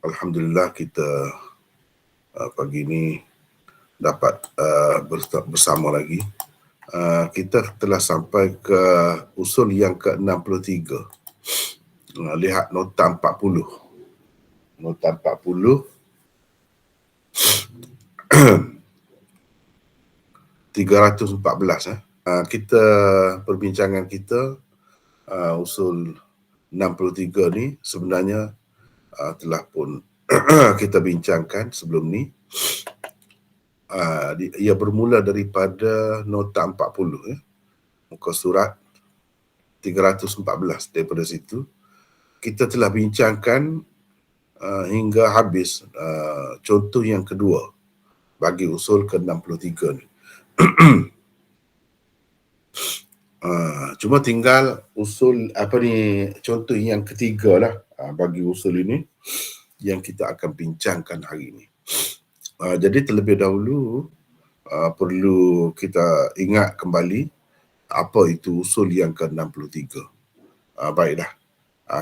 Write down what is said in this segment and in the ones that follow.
Alhamdulillah kita pagi ini dapat bersama lagi. Kita telah sampai ke usul yang ke-63. Lihat nota 40. Nota 40 314. Kita perbincangan kita usul 63 ni sebenarnya telah pun kita bincangkan sebelum ni. Ia bermula daripada nota 40 ya. Muka surat 314. Daripada situ kita telah bincangkan hingga habis contoh yang kedua bagi usul ke-63 ni. Cuma tinggal usul contoh yang ketiga lah bagi usul ini yang kita akan bincangkan hari ini. Jadi terlebih dahulu perlu kita ingat kembali apa itu usul yang ke-63. Baiklah,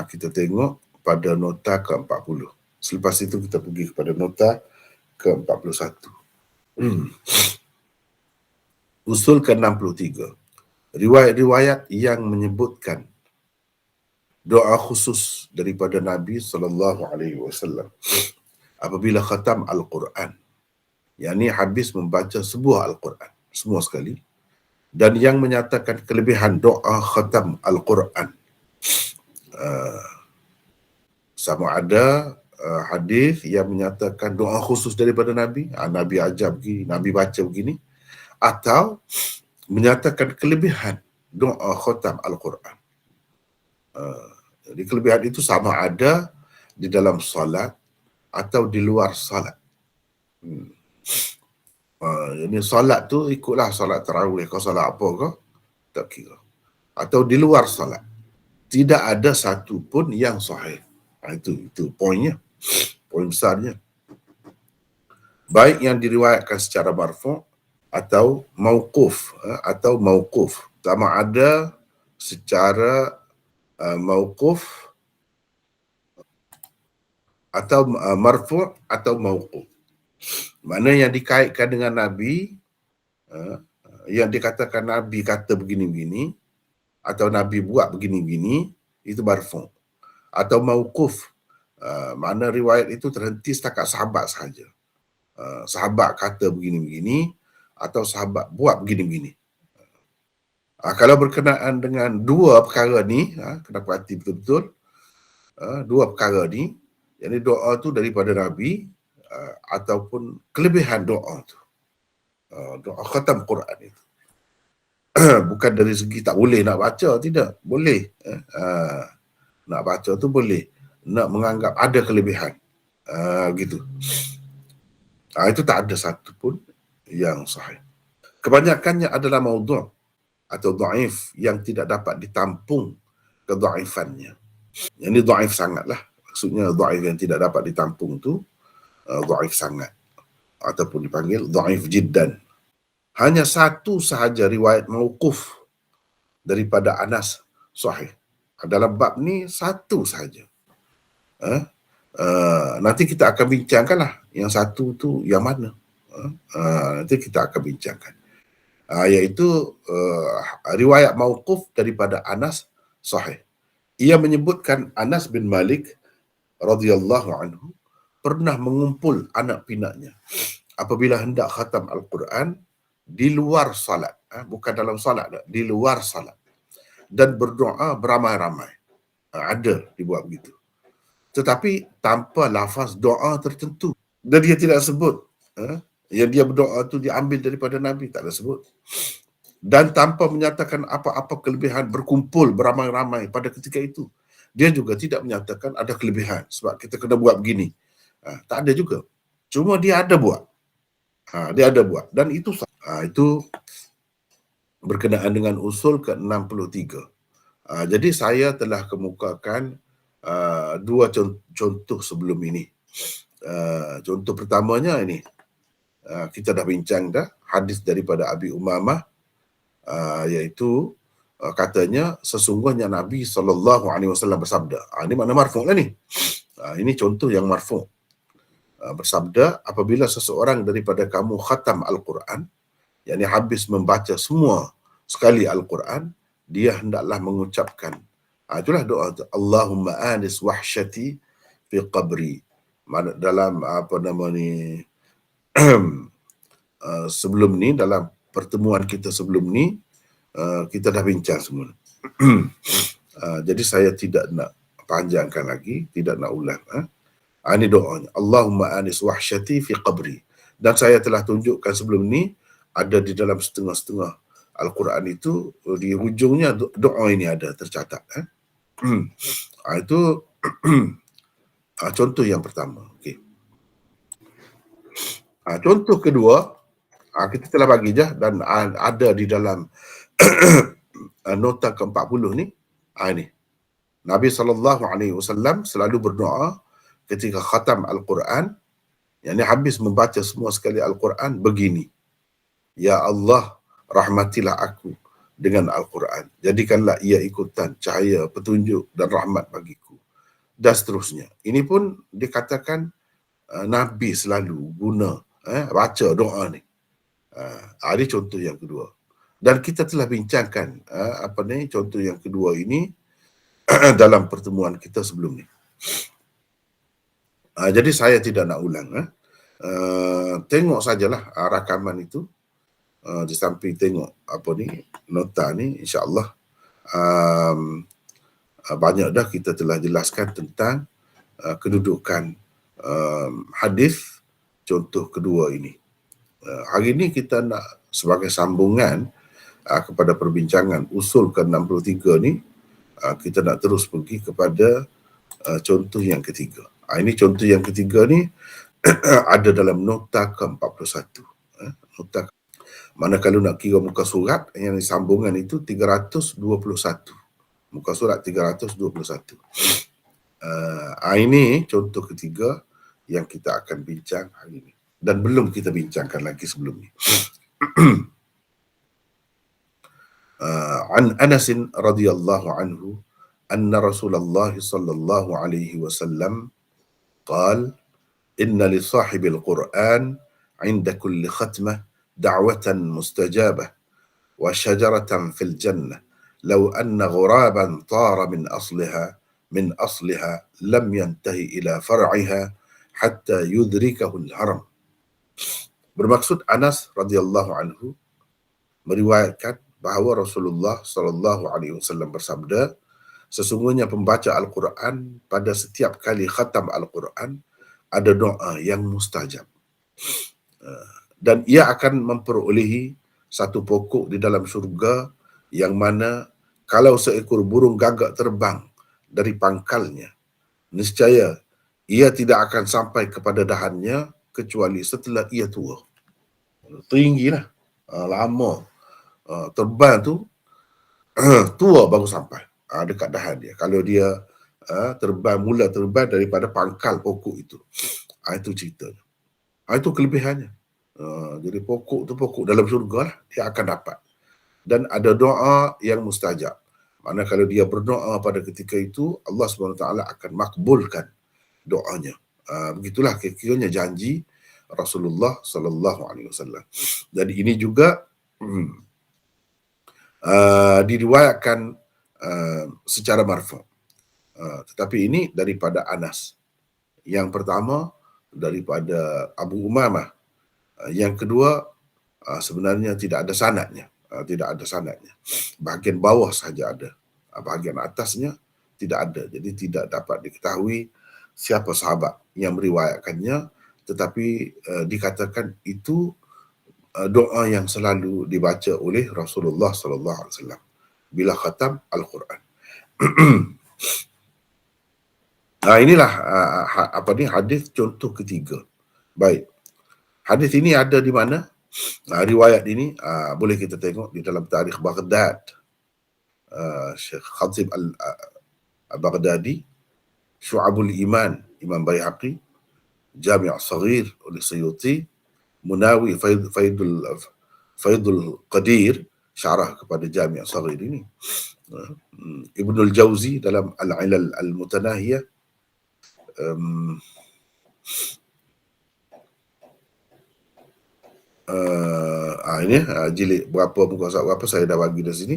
kita tengok pada nota ke-40. Selepas itu kita pergi kepada nota ke-41. Usul ke-63. Riwayat-riwayat yang menyebutkan doa khusus daripada Nabi SAW apabila khatam Al-Quran, yakni habis membaca sebuah Al-Quran, semua sekali, dan yang menyatakan kelebihan doa khatam Al-Quran. Sama ada hadis yang menyatakan doa khusus daripada Nabi, Nabi ajar begini, Nabi baca begini, atau menyatakan kelebihan doa khatam Al-Quran. Jadi kelebihan itu sama ada di dalam solat atau di luar solat. Jadi solat tu ikutlah solat tarawih kau solat apa kau, tak kira. Atau di luar solat. Tidak ada satu pun yang sahih. Itu poinnya. Poin besarnya. Baik yang diriwayatkan secara marfu' atau mauquf. Sama ada secara mauquf atau marfu' atau mauquf. Mana yang dikaitkan dengan Nabi, yang dikatakan Nabi kata begini-begini, atau Nabi buat begini-begini, itu marfu'. Atau mauquf, mana riwayat itu terhenti setakat sahabat sahaja. Sahabat kata begini-begini, atau sahabat buat begini-begini. Kalau berkenaan dengan dua perkara ni, kena perhati betul-betul, dua perkara ni, yakni doa tu daripada Nabi, ataupun kelebihan doa tu, doa khatam Quran itu. Bukan dari segi tak boleh nak baca, tidak, boleh. Nak baca tu boleh, nak menganggap ada kelebihan, gitu. Itu tak ada satu pun yang sahih. Kebanyakannya adalah maudhu' atau dhaif yang tidak dapat ditampung kedhaifannya. Yang ini dhaif sangatlah. Maksudnya dhaif yang tidak dapat ditampung tu dhaif sangat, ataupun dipanggil dhaif jiddan. Hanya satu sahaja riwayat mauquf daripada Anas sahih. Dalam bab ni satu sahaja. Nanti kita akan bincangkanlah yang satu tu yang mana. Nanti kita akan bincangkan. Iaitu riwayat mauquf daripada Anas sahih. Ia menyebutkan Anas bin Malik radhiyallahu anhu pernah mengumpul anak pinaknya apabila hendak khatam Al-Quran di luar salat, bukan dalam salat, di luar salat, dan berdoa beramai-ramai. Ada dibuat begitu, tetapi tanpa lafaz doa tertentu, dan dia tidak sebut yang dia berdoa tu diambil daripada Nabi, tak ada sebut. Dan tanpa menyatakan apa-apa kelebihan berkumpul beramai-ramai pada ketika itu. Dia juga tidak menyatakan ada kelebihan sebab kita kena buat begini. Tak ada juga. Cuma dia ada buat. Dan itu itu berkenaan dengan usul ke-63. Jadi saya telah kemukakan dua contoh sebelum ini. Contoh pertamanya ini, kita dah bincang dah, hadis daripada Abi Umamah, iaitu katanya sesungguhnya Nabi SAW bersabda. Ini makna marfu' lah ni. Ini contoh yang marfu'. Bersabda, apabila seseorang daripada kamu khatam Al-Quran, yakni habis membaca semua sekali Al-Quran, dia hendaklah mengucapkan, itulah doa tu, Allahumma anis wahsyati fi qabri. Dalam apa nama ni, sebelum ni, dalam pertemuan kita sebelum ni, kita dah bincang semua. Jadi saya tidak nak panjangkan lagi, tidak nak ulang. Ini doanya, Allahumma anis wahsyati fi qabri. Dan saya telah tunjukkan sebelum ni, ada di dalam setengah-setengah Al-Quran itu, di hujungnya doa ini ada tercatat. Itu contoh yang pertama. Okay. Contoh kedua, kita telah bagi je dan ada di dalam nota ke-40 ni. Ini Nabi SAW selalu berdoa ketika khatam Al-Quran, yang habis membaca semua sekali Al-Quran, begini, Ya Allah, rahmatilah aku dengan Al-Quran, jadikanlah ia ikutan cahaya, petunjuk dan rahmat bagiku, dan seterusnya. Ini pun dikatakan Nabi selalu guna baca doa ni. Ini contoh yang kedua. Dan kita telah bincangkan contoh yang kedua ini dalam pertemuan kita sebelum ni. Jadi saya tidak nak ulang. Tengok sajalah rakaman itu. Di samping tengok nota ni, insya-Allah banyak dah kita telah jelaskan tentang kedudukan hadis contoh kedua ini. Hari ini kita nak sebagai sambungan kepada perbincangan usul ke-63 ni, kita nak terus pergi kepada contoh yang ketiga. Ini contoh yang ketiga ni ada dalam nota ke-41. Nota, mana kalau nak kira muka surat yang sambungan itu 321. Muka surat 321. Ini contoh ketiga yang kita akan bincang hari ini. Dan belum kita bincangkan lagi sebelum ni. An Anas radhiyallahu anhu anna Rasulullah sallallahu alaihi wasallam قال إن لصاحب القرآن عند كل ختمة دعوة مستجابة وشجرة في الجنة لو أن غرابا طار من أصلها لم ينتهي إلى فرعها حتى يدركه الهرم. Bermaksud Anas radhiyallahu anhu meriwayatkan bahawa Rasulullah sallallahu alaihi wasallam bersabda, sesungguhnya pembaca Al-Quran pada setiap kali khatam Al-Quran ada doa yang mustajab. Dan ia akan memperolehi satu pokok di dalam syurga yang mana kalau seekor burung gagak terbang dari pangkalnya, niscaya ia tidak akan sampai kepada dahannya kecuali setelah ia tua. Tinggilah, lama terbang tu, tua baru sampai dekat dahan dia. Kalau dia mula terbang daripada pangkal pokok itu. Itu ceritanya. Itu kelebihannya. Jadi pokok tu pokok dalam syurga lah, dia akan dapat. Dan ada doa yang mustajab. Mana kalau dia berdoa pada ketika itu, Allah SWT akan makbulkan doanya. Begitulah kira-kiranya janji Rasulullah SAW. Jadi ini juga diriwayatkan secara marfu'. Tetapi ini daripada Anas. Yang pertama daripada Abu Umamah. Yang kedua sebenarnya tidak ada sanadnya. Bahagian bawah saja ada. Bahagian atasnya tidak ada. Jadi tidak dapat diketahui siapa sahabat yang meriwayatkannya, tetapi dikatakan itu doa yang selalu dibaca oleh Rasulullah sallallahu alaihi wasallam bila khatam Al-Quran. Inilah hadis contoh ketiga. Baik. Hadis ini ada di mana? Riwayat ini boleh kita tengok di dalam Tarikh Baghdad. Syekh Khatib Al-Baghdadi, Syu'abul Iman, Imam Baihaqi, Jami' Saghir oleh Suyuti, Munawi Faidul Qadir, syarah kepada Jami' Saghir ini. Ibnul Jauzi dalam Al-Ilal Al-Mutanahiyah, ini jilid berapa, muka surat berapa saya dah bagi di sini.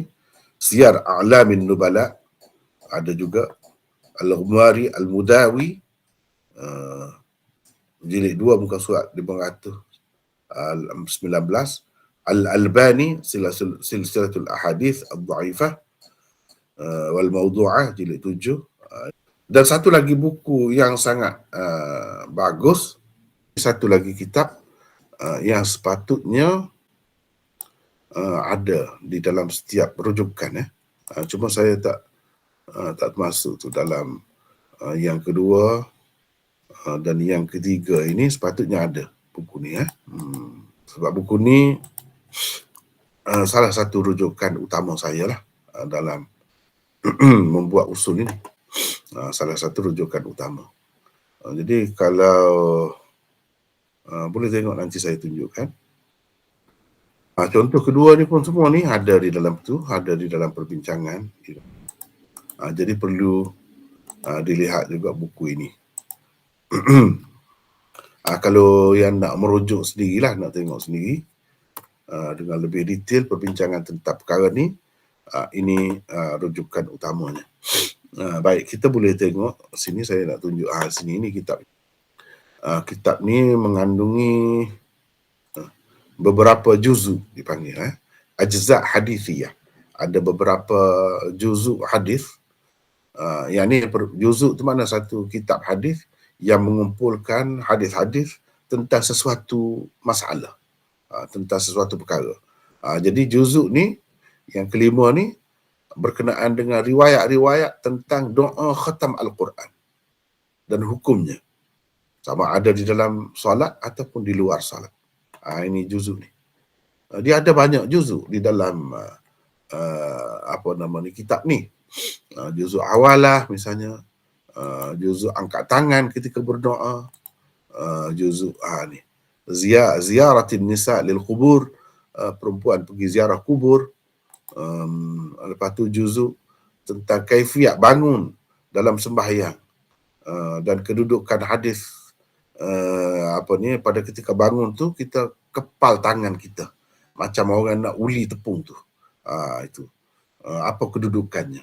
Siyar A'lamin Nubala ada juga. Al-Ghumari Al-Mudawi jilid 2 muka surat 519. Al-Albani Silsilatul Ahadith Ad-Dha'ifah wal Mawdu'ah jilid 7. Dan satu lagi buku yang sangat bagus, satu lagi kitab yang sepatutnya ada di dalam setiap rujukan. Cuma saya tak masuk tu dalam yang kedua dan yang ketiga ini sepatutnya ada buku ni. Sebab buku ni salah satu rujukan utama saya lah dalam membuat usul ini. Salah satu rujukan utama. Jadi kalau boleh tengok nanti saya tunjukkan. Contoh kedua ni pun semua ni ada di dalam tu, ada di dalam perbincangan. Jadi perlu dilihat juga buku ini. Kalau yang nak merujuk sendirilah, nak tengok sendiri dengan lebih detail perbincangan tentang perkara ni, ini rujukan utamanya. Baik, kita boleh tengok sini, saya nak tunjuk sini ni kitab. Kitab ni mengandungi beberapa juzuk dipanggil ajza' hadithiyah. Ada beberapa juzuk hadis. Yang ni juzuk tu mana satu kitab hadis yang mengumpulkan hadis-hadis tentang sesuatu masalah, tentang sesuatu perkara. Jadi juzuk ni yang kelima ni berkenaan dengan riwayat-riwayat tentang doa khatam Al-Quran dan hukumnya, sama ada di dalam solat ataupun di luar solat. Ini juzuk ni. Dia ada banyak juzuk di dalam kitab ni. Juzuk awalah misalnya, juzuk angkat tangan ketika berdoa, juzuk ni ziyaratin nisa lil kubur, perempuan pergi ziarah kubur. Lepas tu juzuk tentang kaifiat bangun dalam sembahyang dan kedudukan hadis pada ketika bangun tu kita kepal tangan kita macam orang nak uli tepung tu. Itu apa kedudukannya.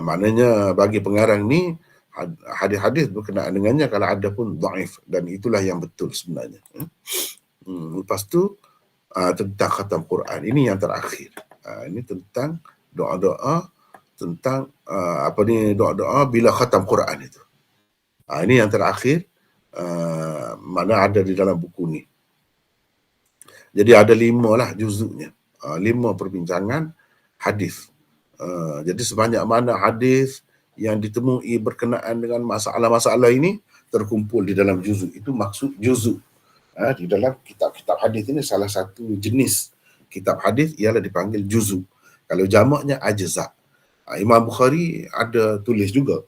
Maknanya bagi pengarang ni hadis-hadis berkenaan dengannya kalau ada pun dhaif, dan itulah yang betul sebenarnya. Lepas tu tentang khatam Quran, ini yang terakhir. Ini tentang doa-doa tentang doa-doa bila khatam Quran itu. Ini yang terakhir, mana ada di dalam buku ni. Jadi ada 5 lah juzuknya, 5 perbincangan hadis. Jadi sebanyak mana hadis yang ditemui berkenaan dengan masalah-masalah ini terkumpul di dalam juzuk. Itu maksud juzuk. Di dalam kitab-kitab hadis ini salah satu jenis kitab hadis ialah dipanggil juzuk. Kalau jamaknya ajza'. Imam Bukhari ada tulis juga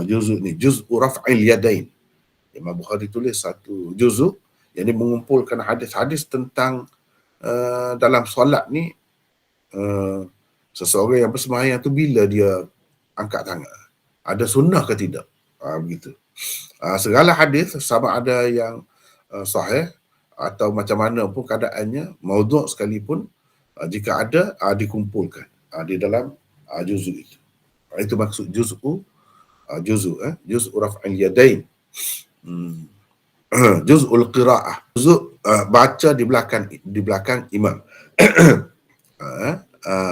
juzuk ni, juz'u raf'il yadain. Imam Bukhari tulis satu juzuk yang mengumpulkan hadis-hadis tentang dalam solat ni, seseorang yang bersembahyang tu bila dia angkat tangan, ada sunnah ke tidak, begitu. Segala hadis sama ada yang sahih atau macam mana pun keadaannya, maudhu' sekalipun, jika ada dikumpulkan di dalam juzuk itu. Itu maksud juz'u raf'il yadain. Juz'ul qira'ah, juzuk baca di belakang imam.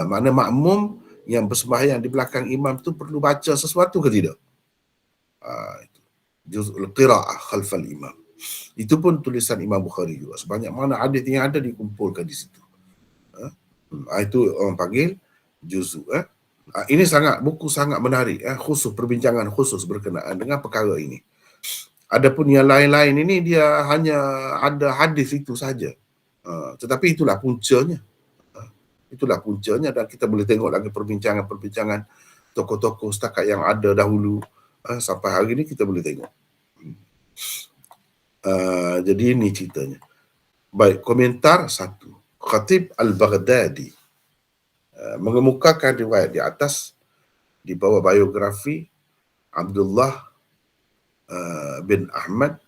Mana makmum yang bersembahyang di belakang imam tu perlu baca sesuatu ke tidak? Juz'ul qira'ah khalfal imam. Itu pun tulisan Imam Bukhari juga. Sebanyak mana hadis yang ada dikumpulkan di situ. Itu orang panggil juzuk. Ini buku sangat menarik, khusus perbincangan khusus berkenaan dengan perkara ini. Adapun yang lain-lain ini dia hanya ada hadis itu saja. Tetapi itulah puncanya. Itulah puncanya, dan kita boleh tengok lagi perbincangan-perbincangan tokoh-tokoh setakat yang ada dahulu sampai hari ini kita boleh tengok. Jadi ini ceritanya. Baik, komentar 1. Khatib Al-Baghdadi mengemukakan riwayat di atas di bawah biografi Abdullah bin Ahmad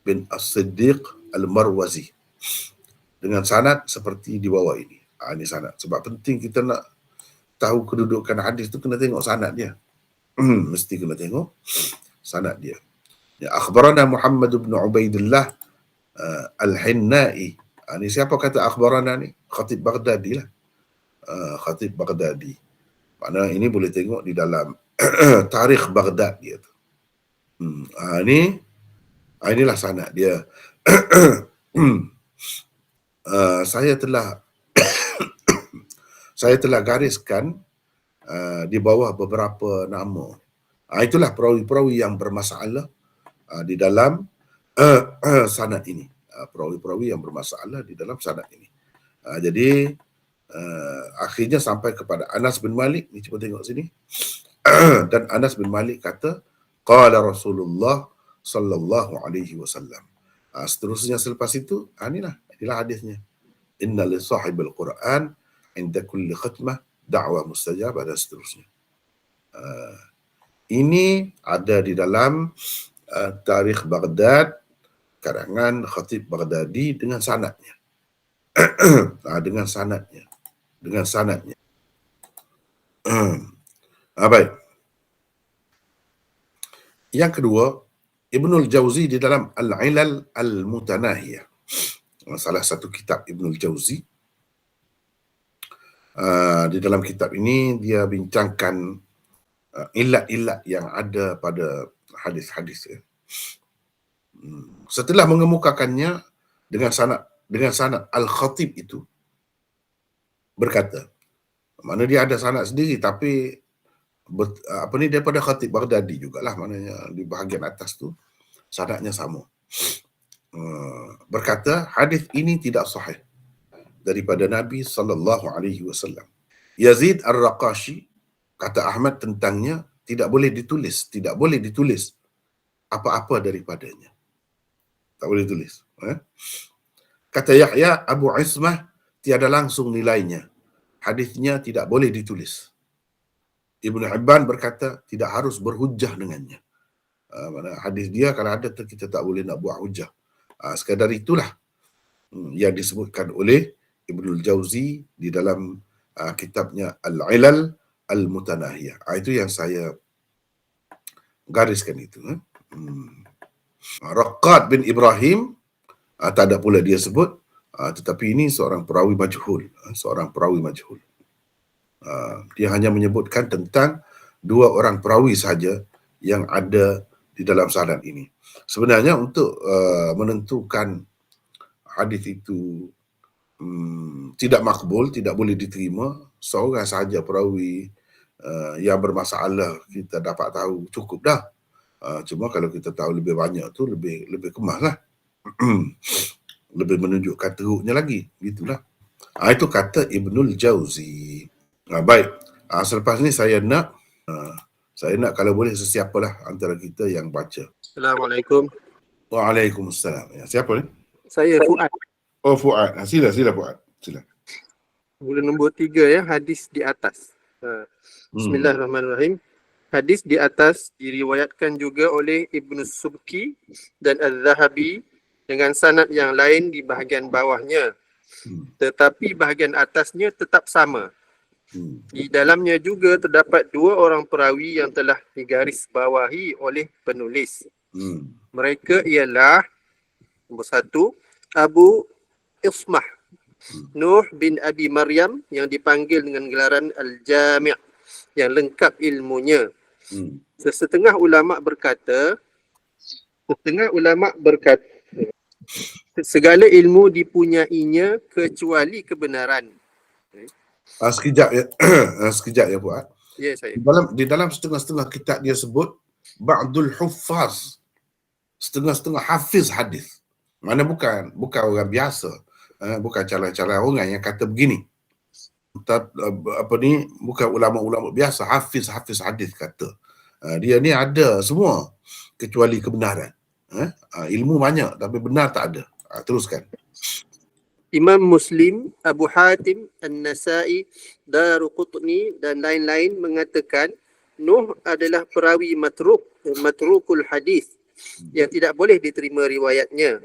bin As-Siddiq Al-Marwazi, dengan sanad seperti di bawah ini. Ini sanad. Sebab penting kita nak tahu kedudukan hadis tu, kena tengok sanad dia. Mesti kena tengok sanad dia. Ya, akhbarana Muhammad bin Ubaidillah Al-Hinnai. Ni siapa kata akhbarana ni? Khatib Baghdadi lah. Khatib Baghdadi. Makna ini boleh tengok di dalam tarikh Baghdad dia tu. Inilah sanad dia. Saya telah gariskan di bawah beberapa nama. Itulah perawi-perawi yang bermasalah di dalam sanad ini. Perawi-perawi yang bermasalah di dalam sanad ini. Jadi akhirnya sampai kepada Anas bin Malik. Ni cuba tengok sini. Dan Anas bin Malik kata, qala Rasulullah sallallahu alaihi wasallam. Seterusnya selepas itu, inilah hadisnya. Inna li sahibil Quran inda kulli khatmah da'wah mustajabah, dan seterusnya. Ini ada di dalam tarikh Baghdad karangan Khatib Baghdadi dengan sanadnya. Dengan sanadnya. Baik. Yang kedua, Ibnul Jauzi di dalam Al-Ilal Al-Mutanahiyah. Salah satu kitab Ibnul Jauzi. Di dalam kitab ini dia bincangkan ilat-ilat yang ada pada hadis-hadis. Setelah mengemukakannya dengan sanad Al-Khatib itu berkata, mana dia ada sanad sendiri tapi daripada Khatib Baghdadi jugalah, maknanya di bahagian atas tu sanadnya sama. Berkata hadis ini tidak sahih daripada Nabi sallallahu alaihi wasallam. Yazid Ar-Raqashi kata Ahmad tentangnya tidak boleh ditulis apa-apa daripadanya. Tak boleh tulis. Kata Yahya Abu Ismah tiada langsung nilainya. Hadisnya tidak boleh ditulis. Ibnu Hibban berkata tidak harus berhujjah dengannya. Hadis dia kalau ada kita tak boleh nak buat hujjah. Sekadar itulah yang disebutkan oleh Ibnul Jauzi di dalam kitabnya Al-Ilal Al-Mutanahiyah. Itu yang saya gariskan itu. Raqad bin Ibrahim tak ada pula dia sebut, tetapi ini seorang perawi majhul. Dia hanya menyebutkan tentang dua orang perawi saja yang ada di dalam sanad ini. Sebenarnya untuk menentukan hadis itu tidak makbul, tidak boleh diterima, seorang sahaja perawi yang bermasalah kita dapat tahu cukup dah. Cuma kalau kita tahu lebih banyak tu lebih kemas lah. Lebih menunjukkan teruknya lagi, gitulah. Itu kata Ibnul Jauzi. Baik, selepas ni saya nak kalau boleh sesiapalah antara kita yang baca. Assalamualaikum. Waalaikumsalam. Ya, siapa ni? Saya Fuad. Oh, Fuad. Sila Fuad. Sila. Mula nombor 3 ya, hadis di atas. Bismillahirrahmanirrahim. Hadis di atas diriwayatkan juga oleh Ibnu Subki dan Az-Zahabi dengan sanad yang lain di bahagian bawahnya. Tetapi bahagian atasnya tetap sama. Di dalamnya juga terdapat dua orang perawi yang telah digaris bawahi oleh penulis. Mereka ialah nombor 1, Abu Ismah Nuh bin Abi Maryam yang dipanggil dengan gelaran Al-Jami' yang lengkap ilmunya. Setengah ulama berkata segala ilmu dipunyainya kecuali kebenaran. Sekejap ya Fuad. Ya, saya. Di dalam setengah-setengah kitab dia sebut ba'dul huffaz, setengah-setengah hafiz hadis. Mana bukan orang biasa, bukan calon-calon orang yang kata begini. Bukan ulama-ulama biasa, hafiz hadis kata. Dia ni ada semua kecuali kebenaran. Ilmu banyak tapi benar tak ada. Teruskan. Imam Muslim, Abu Hatim, An-Nasai, Daruqutni dan lain-lain mengatakan Nuh adalah perawi matrukul hadis yang tidak boleh diterima riwayatnya.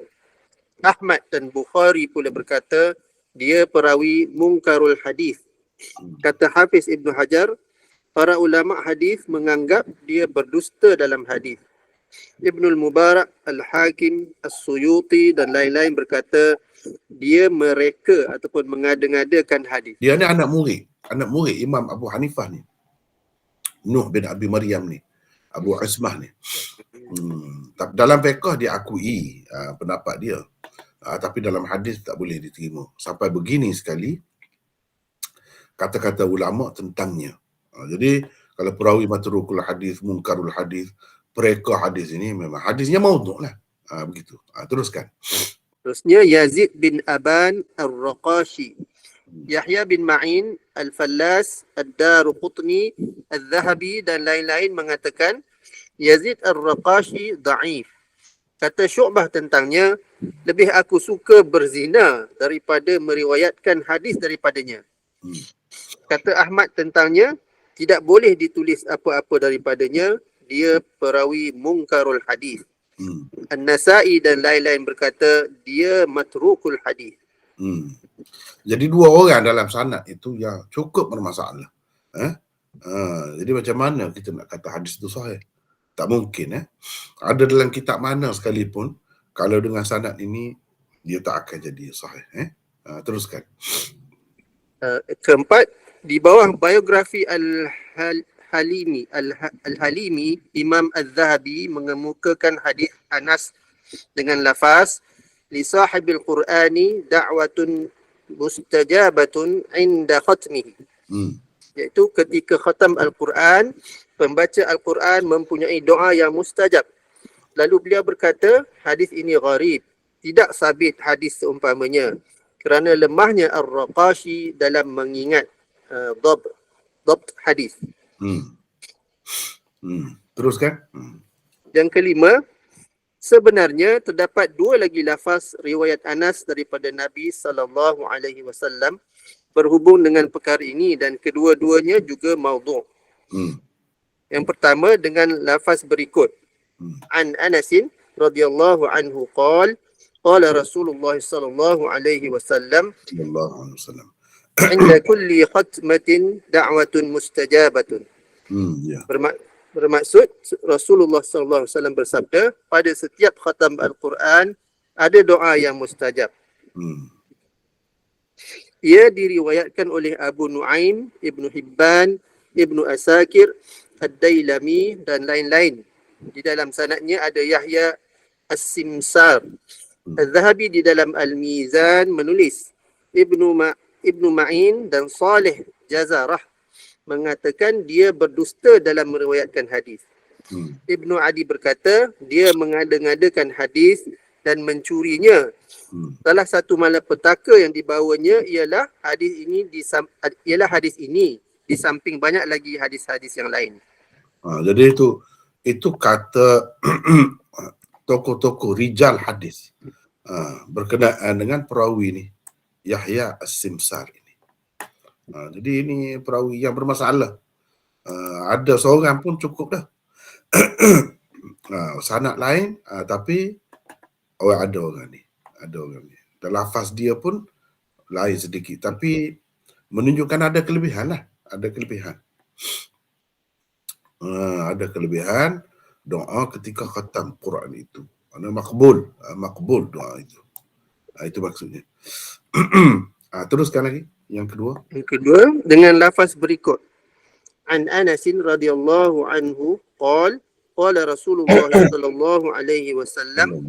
Ahmad dan Bukhari pula berkata dia perawi mungkarul hadis. Kata Hafiz Ibn Hajar, para ulama hadis menganggap dia berdusta dalam hadis. Ibnul Mubarak, Al-Hakim, As-Suyuti dan lain-lain berkata dia mereka ataupun mengada-ngadakan hadis. Dia ni anak murid Imam Abu Hanifah ni. Nuh bin Abi Maryam ni. Abu Ismah ni. Dalam fiqh dia akui pendapat dia. Tapi dalam hadis tak boleh diterima. Sampai begini sekali kata-kata ulama tentangnya. Jadi kalau perawi matrukul hadis, mungkarul hadis, pereka hadis ini memang hadisnya maudhu' lah. Begitu. Teruskan. Terusnya Yazid bin Aban Ar-Raqashi, Yahya bin Ma'in Al-Fallas, Ad-Daruqutni, Al-Zahabi dan lain-lain mengatakan Yazid Ar-Raqashi da'if. Kata Syu'bah tentangnya, lebih aku suka berzina daripada meriwayatkan hadis daripadanya. Kata Ahmad tentangnya, tidak boleh ditulis apa-apa daripadanya, dia perawi mungkarul hadis. An-Nasai dan lain-lain berkata dia matrukul hadis. Jadi dua orang dalam sanad itu yang cukup bermasalah. Jadi macam mana kita nak kata hadis itu sahih? Tak mungkin. Ada dalam kitab mana sekalipun kalau dengan sanad ini dia tak akan jadi sahih. Teruskan. Keempat, di bawah biografi Al-Halimi, Imam Az-Zahabi mengemukakan hadis Anas dengan lafaz li sahibil Qur'ani da'watun mustajabatun inda khatmihi. Iaitu ketika khatam Al-Quran, pembaca Al-Quran mempunyai doa yang mustajab. Lalu beliau berkata, hadis ini gharib, tidak sabit hadis seumpamanya kerana lemahnya Ar-Raqashi dalam mengingat dhabt hadis. Teruskan. Yang kelima, sebenarnya terdapat dua lagi lafaz riwayat Anas daripada Nabi SAW berhubung dengan perkara ini dan kedua-duanya juga maudhu'. Yang pertama dengan lafaz berikut. An Anasin radhiyallahu anhu qala Rasulullah sallallahu alaihi wasallam inda kulli khatmatin da'watun mustajabatun. Bermaksud Rasulullah sallallahu alaihi wasallam bersabda, pada setiap khatam Al-Quran ada doa yang mustajab. Ia diriwayatkan oleh Abu Nuaim, Ibnu Hibban, Ibnu Asakir, Ad-Dailami dan lain-lain. Di dalam sanadnya ada Yahya As-Simsar. Az-Zahabi di dalam Al-Mizan menulis Ibnu Ma'in dan Saleh Jazarah mengatakan dia berdusta dalam meriwayatkan hadis. Ibnu Adi berkata dia mengada-ngadakan hadis dan mencurinya. Salah satu malapetaka yang dibawanya ialah hadis ini di samping banyak lagi hadis-hadis yang lain. Jadi itu kata tokoh-tokoh rijal hadis berkenaan dengan perawi ni Yahya As-Simsar ini. Jadi ini perawi yang bermasalah. Ada seorang pun cukup dah. Sanad lain tapi ada orang ni. Dan lafaz dia pun lain sedikit tapi menunjukkan ada kelebihan lah. Ada kelebihan doa ketika khatam Quran itu. Makbul doa itu. Itu maksudnya. Teruskan lagi yang kedua. Yang kedua dengan lafaz berikut. An Anasin radhiyallahu anhu qala Rasulullah sallallahu alaihi wasallam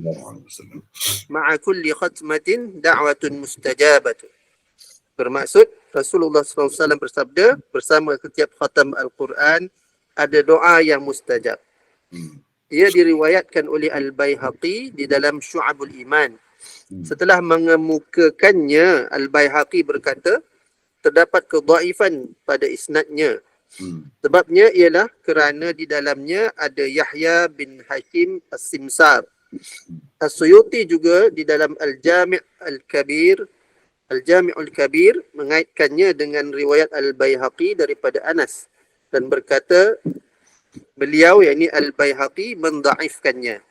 ma'a kulli khatmatin da'watun mustajabatun. Bermaksud Rasulullah sallallahu alaihi wasallam bersabda, bersama setiap khatam Al-Quran ada doa yang mustajab. Ia diriwayatkan oleh Al-Baihaqi di dalam Syu'abul Iman. Setelah mengemukakannya, Al-Baihaqi berkata terdapat kedhaifan pada isnadnya. Sebabnya ialah kerana di dalamnya ada Yahya bin Hashim As-Simsar. As-Suyuti juga di dalam Al-Jami'ul Kabir mengaitkannya dengan riwayat Al-Baihaqi daripada Anas dan berkata Beliau yakni Al-Baihaqi mendaifkannya.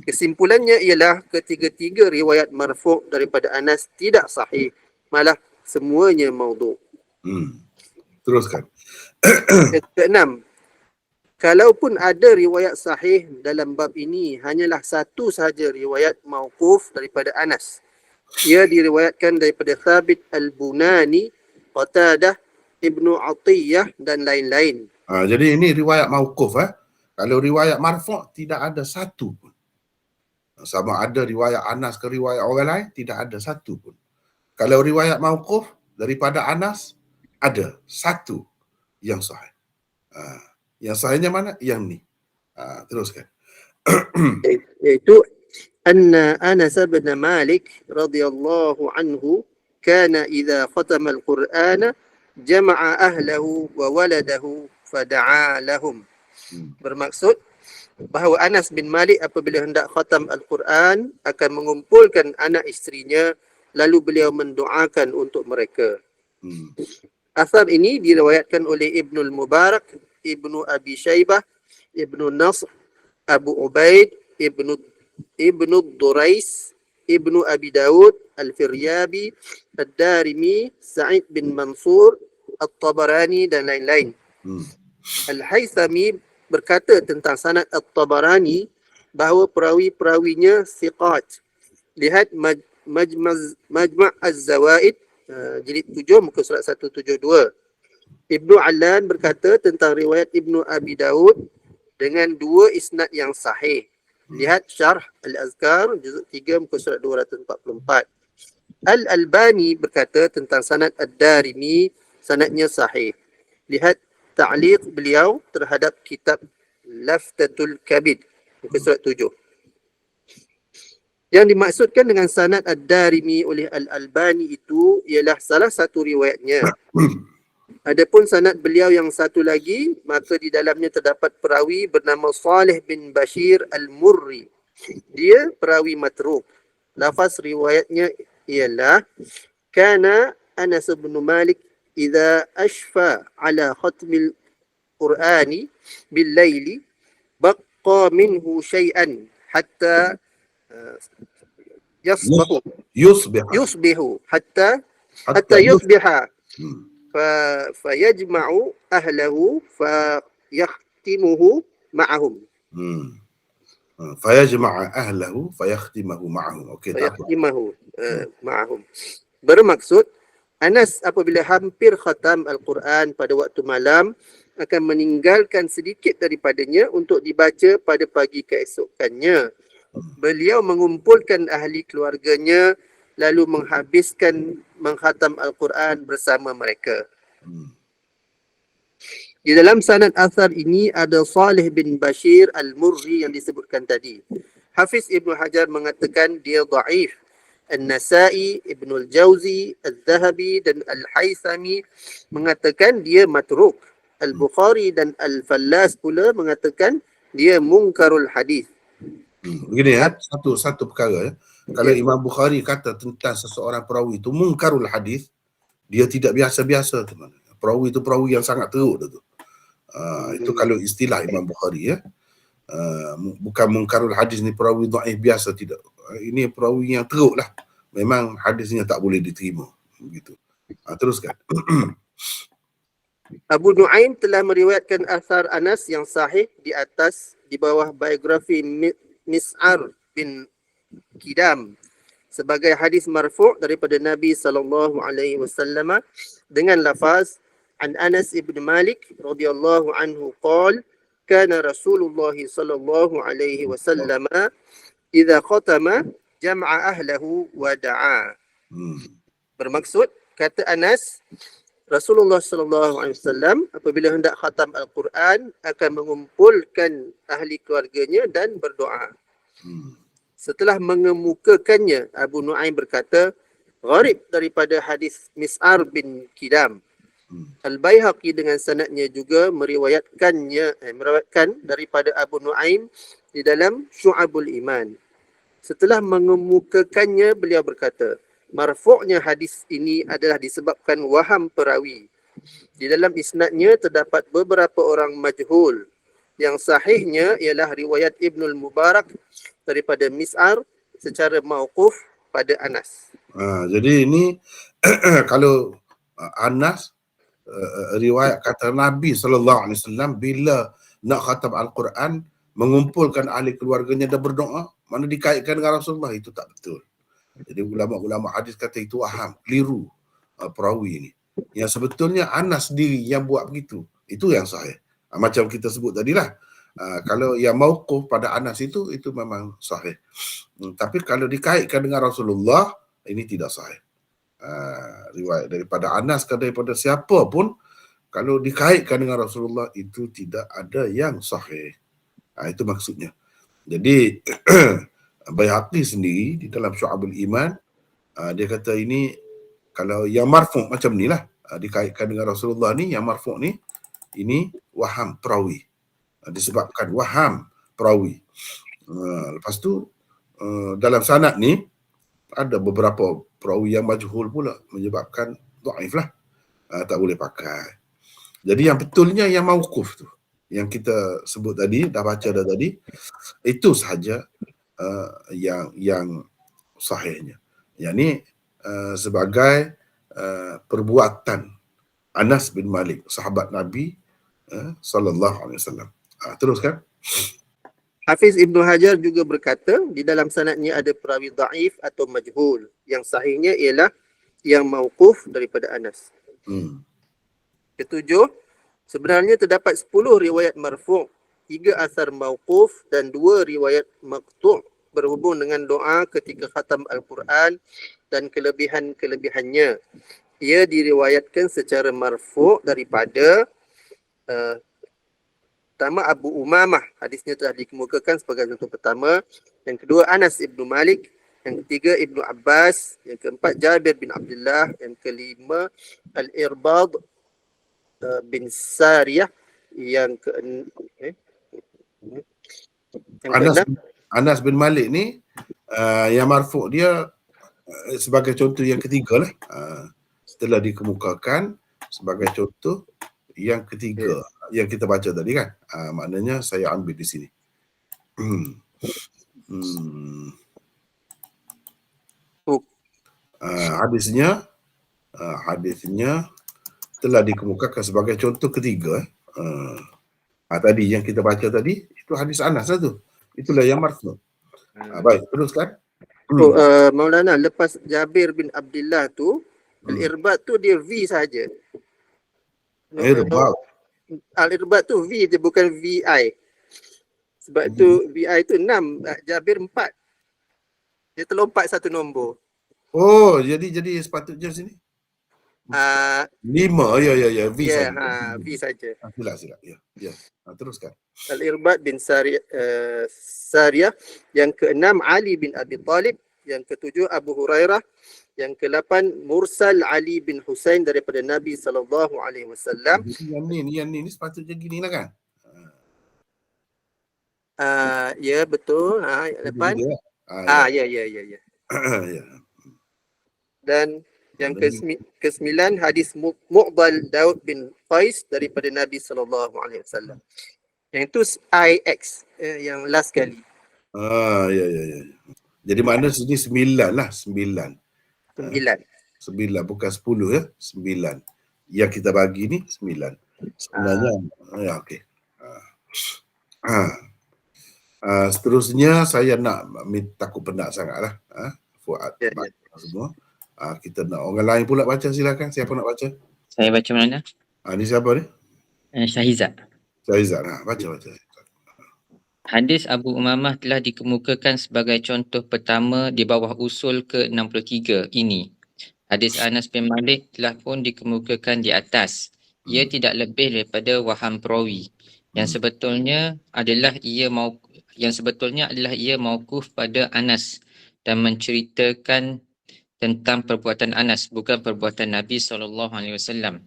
Kesimpulannya ialah ketiga-tiga riwayat marfu' daripada Anas tidak sahih, malah semuanya maudhu'. Teruskan. Yang keenam, kalaupun ada riwayat sahih dalam bab ini, hanyalah satu sahaja riwayat mauquf daripada Anas. Ia diriwayatkan daripada Thabit Al-Bunani, Qatadah, Ibnu Atiyah dan lain-lain. Jadi ini riwayat mauquf. Kalau riwayat marfu' tidak ada satu pun. Sama ada riwayat Anas ke riwayat orang lain, tidak ada satu pun. Kalau riwayat mauquf daripada Anas, ada satu yang sahih. Yang sahihnya mana? Yang ni. Teruskan. Iaitu anna Anas bin Malik radhiyallahu anhu kana idza khatama al-Qur'ana jama'a ahlahu wa waladahu fada'a lahum. Bermaksud bahawa Anas bin Malik apabila hendak khatam Al-Quran akan mengumpulkan anak isterinya lalu beliau mendoakan untuk mereka. Asar ini diriwayatkan oleh Ibnul Mubarak, Ibnu Abi Shaybah, Ibnu Nasr, Abu Ubaid, Ibnu Durais, Ibnu Abi Daud, Al-Firyabi, Ad-Darimi, Sa'id bin Mansur, At-Tabarani dan lain-lain. Al-Haythami berkata tentang sanad At-Tabarani bahawa perawi-perawinya siqat. Lihat Majma' Az-Zawaid jilid 7 muka surat 172. Ibnu Allan berkata tentang riwayat Ibnu Abi Daud dengan dua isnad yang sahih. Lihat Syarh Al-Azkar juzuk 3 muka surat 244. Al-Albani berkata tentang sanad Ad-Darimi sanadnya sahih. Lihat ta'liq beliau terhadap kitab Laftatul Kabid muka surat 7. Yang dimaksudkan dengan sanad Ad-Darimi oleh Al-Albani itu ialah salah satu riwayatnya. Adapun sanad beliau yang satu lagi, maka di dalamnya terdapat perawi bernama Salih bin Bashir Al-Murri. Dia perawi matruk. Lafaz riwayatnya ialah kana Anas bin Malik idza ashfa ala khatmil Qur'ani bil laili baqqa minhu syai'an hatta yusbihu hatta yusbiha fayajma'u ahlahu fayakhtimuhu ma'ahum. Fayajma'a ahlahu fayakhtimahu ma'ahum. Okey, fayakhtimahu ma'ahum. Bermaksud Anas apabila hampir khatam Al-Quran pada waktu malam akan meninggalkan sedikit daripadanya untuk dibaca pada pagi keesokannya. Beliau mengumpulkan ahli keluarganya lalu menghabiskan menghatam Al-Quran bersama mereka. Di dalam sanad asar ini ada Salih bin Bashir Al-Murri yang disebutkan tadi. Hafiz Ibnu Hajar mengatakan dia dhaif. An-Nasa'i, Ibnul Jauzi, Al-Zahabi dan Al-Haythami mengatakan dia matruk. Al-Bukhari dan Al-Fallas pula mengatakan dia mungkarul hadis. Begini satu perkara ya. Kalau Imam Bukhari kata tentang seseorang perawi itu mungkarul hadis, dia tidak biasa-biasa tu. Perawi itu perawi yang sangat teruk tu. Itu kalau istilah Imam Bukhari ya. Bukan mungkarul hadis ni perawi dhaif biasa, tidak. Ini perawi yang teruk lah. Memang hadisnya tak boleh diterima. Begitu. Teruskan. Abu Nu'aim telah meriwayatkan asar Anas yang sahih di atas di bawah biografi Mis'ar bin Kidam sebagai hadis marfu' daripada Nabi sallallahu alaihi wasallam dengan lafaz an Anas ibn Malik radhiyallahu anhu qala kana Rasulullah sallallahu alaihi wasallam idza khatama jama'a ahlahu wa da'a. Bermaksud kata Anas, Rasulullah sallallahu alaihi wasallam apabila hendak khatam Al-Quran akan mengumpulkan ahli keluarganya dan berdoa. Setelah mengemukakannya, Abu Nu'aim berkata, gharib daripada hadis Mis'ar bin Kidam. Al-Baihaqi dengan sanadnya juga meriwayatkan daripada Abu Nu'aim di dalam Syu'abul Iman. Setelah mengemukakannya, beliau berkata, marfu'nya hadis ini adalah disebabkan waham perawi. Di dalam isnadnya terdapat beberapa orang majhul. Yang sahihnya ialah riwayat Ibnul Mubarak daripada Mis'ar secara mauquf pada Anas. Jadi ini kalau Anas riwayat kata Nabi SAW bila nak khatam Al-Quran mengumpulkan ahli keluarganya dan berdoa, mana dikaitkan dengan Rasulullah, itu tak betul. Jadi ulama-ulama hadis kata itu waham, keliru perawi ini. Yang sebetulnya Anas sendiri yang buat begitu, itu yang sahih. Macam kita sebut tadilah, kalau yang mauquf pada Anas itu memang sahih. Tapi kalau dikaitkan dengan Rasulullah, ini tidak sahih. Riwayat daripada Anas ke daripada siapa pun, kalau dikaitkan dengan Rasulullah itu tidak ada yang sahih. Itu maksudnya. Jadi Baihaqi sendiri di dalam Syu'abul Iman, dia kata ini kalau yang marfu' macam ni lah, dikaitkan dengan Rasulullah ni, yang marfu' ni, ini waham perawi. Disebabkan waham perawi. Lepas tu dalam sanad ni ada beberapa perawi yang majhul pula, menyebabkan dhaif lah, tak boleh pakai. Jadi yang betulnya yang mauquf tu, yang kita sebut tadi, dah baca dah tadi, itu sahaja yang sahihnya. Yang ni sebagai perbuatan Anas bin Malik, sahabat Nabi sallallahu alaihi wasallam. Teruskan. Hafiz Ibnu Hajar juga berkata, di dalam sanadnya ada perawi dhaif atau majhul. Yang sahihnya ialah yang mauquf daripada Anas. Ketujuh, sebenarnya terdapat 10 riwayat marfu', 3 asar mauquf dan 2 riwayat maqtu' berhubung dengan doa ketika khatam Al-Quran dan kelebihan-kelebihannya. Ia diriwayatkan secara marfu' daripada pertama Abu Umamah, hadisnya telah dikemukakan sebagai contoh pertama. Yang kedua Anas Ibnu Malik. Yang ketiga Ibnu Abbas. Yang keempat Jabir bin Abdullah. Yang kelima Al-Irbad bin Sariyah. Yang Anas bin Malik ni yang marfu' dia sebagai contoh yang ketiga lah, setelah dikemukakan sebagai contoh yang ketiga yang kita baca tadi kan. Maknanya saya ambil di sini. Hadisnya telah dikemukakan sebagai contoh ketiga. Tadi yang kita baca tadi itu hadis Anas lah tu. Itulah yang marfu'. Baik, teruskan. Maulana, lepas Jabir bin Abdullah tu, Al-Irbad tu dia V saja. Al-Irbad tu V je, bukan VI. Sebab tu VI tu 6, Jabir 4. Dia terlompat satu nombor. Oh, jadi sepatutnya sini 5. Ya, V saja. V saja. Silap. Ya. Teruskan. Al-Irbad bin Sariyah. Yang ke-6 Ali bin Abi Talib. Yang ke-7 Abu Hurairah. Yang ke-8 Mursal Ali bin Husain daripada Nabi SAW. Yang ni sepatutnya gini lah kan? Ya, betul. Depan. Ya. Ya. Dan yang ke-9 hadis Mu'dal Daud bin Qais daripada Nabi SAW. Yang itu IX, yang last kali. Ya. Jadi makna sini 9 lah, 9. 9 bukan 10 ya, 9. Yang kita bagi ni 9. Sebenarnya ya, okey. Seterusnya saya nak takut penat sangatlah. Fuad semua. Kita nak orang lain pula baca, silakan. Siapa nak baca? Saya baca mana? Ni siapa ni? Syahizat. Baca. Hadis Abu Umamah telah dikemukakan sebagai contoh pertama di bawah usul ke-63 ini. Hadis Anas bin Malik telah pun dikemukakan di atas. Ia tidak lebih daripada waham perawi. Yang sebetulnya adalah ia mauquf pada Anas dan menceritakan tentang perbuatan Anas, bukan perbuatan Nabi SAW.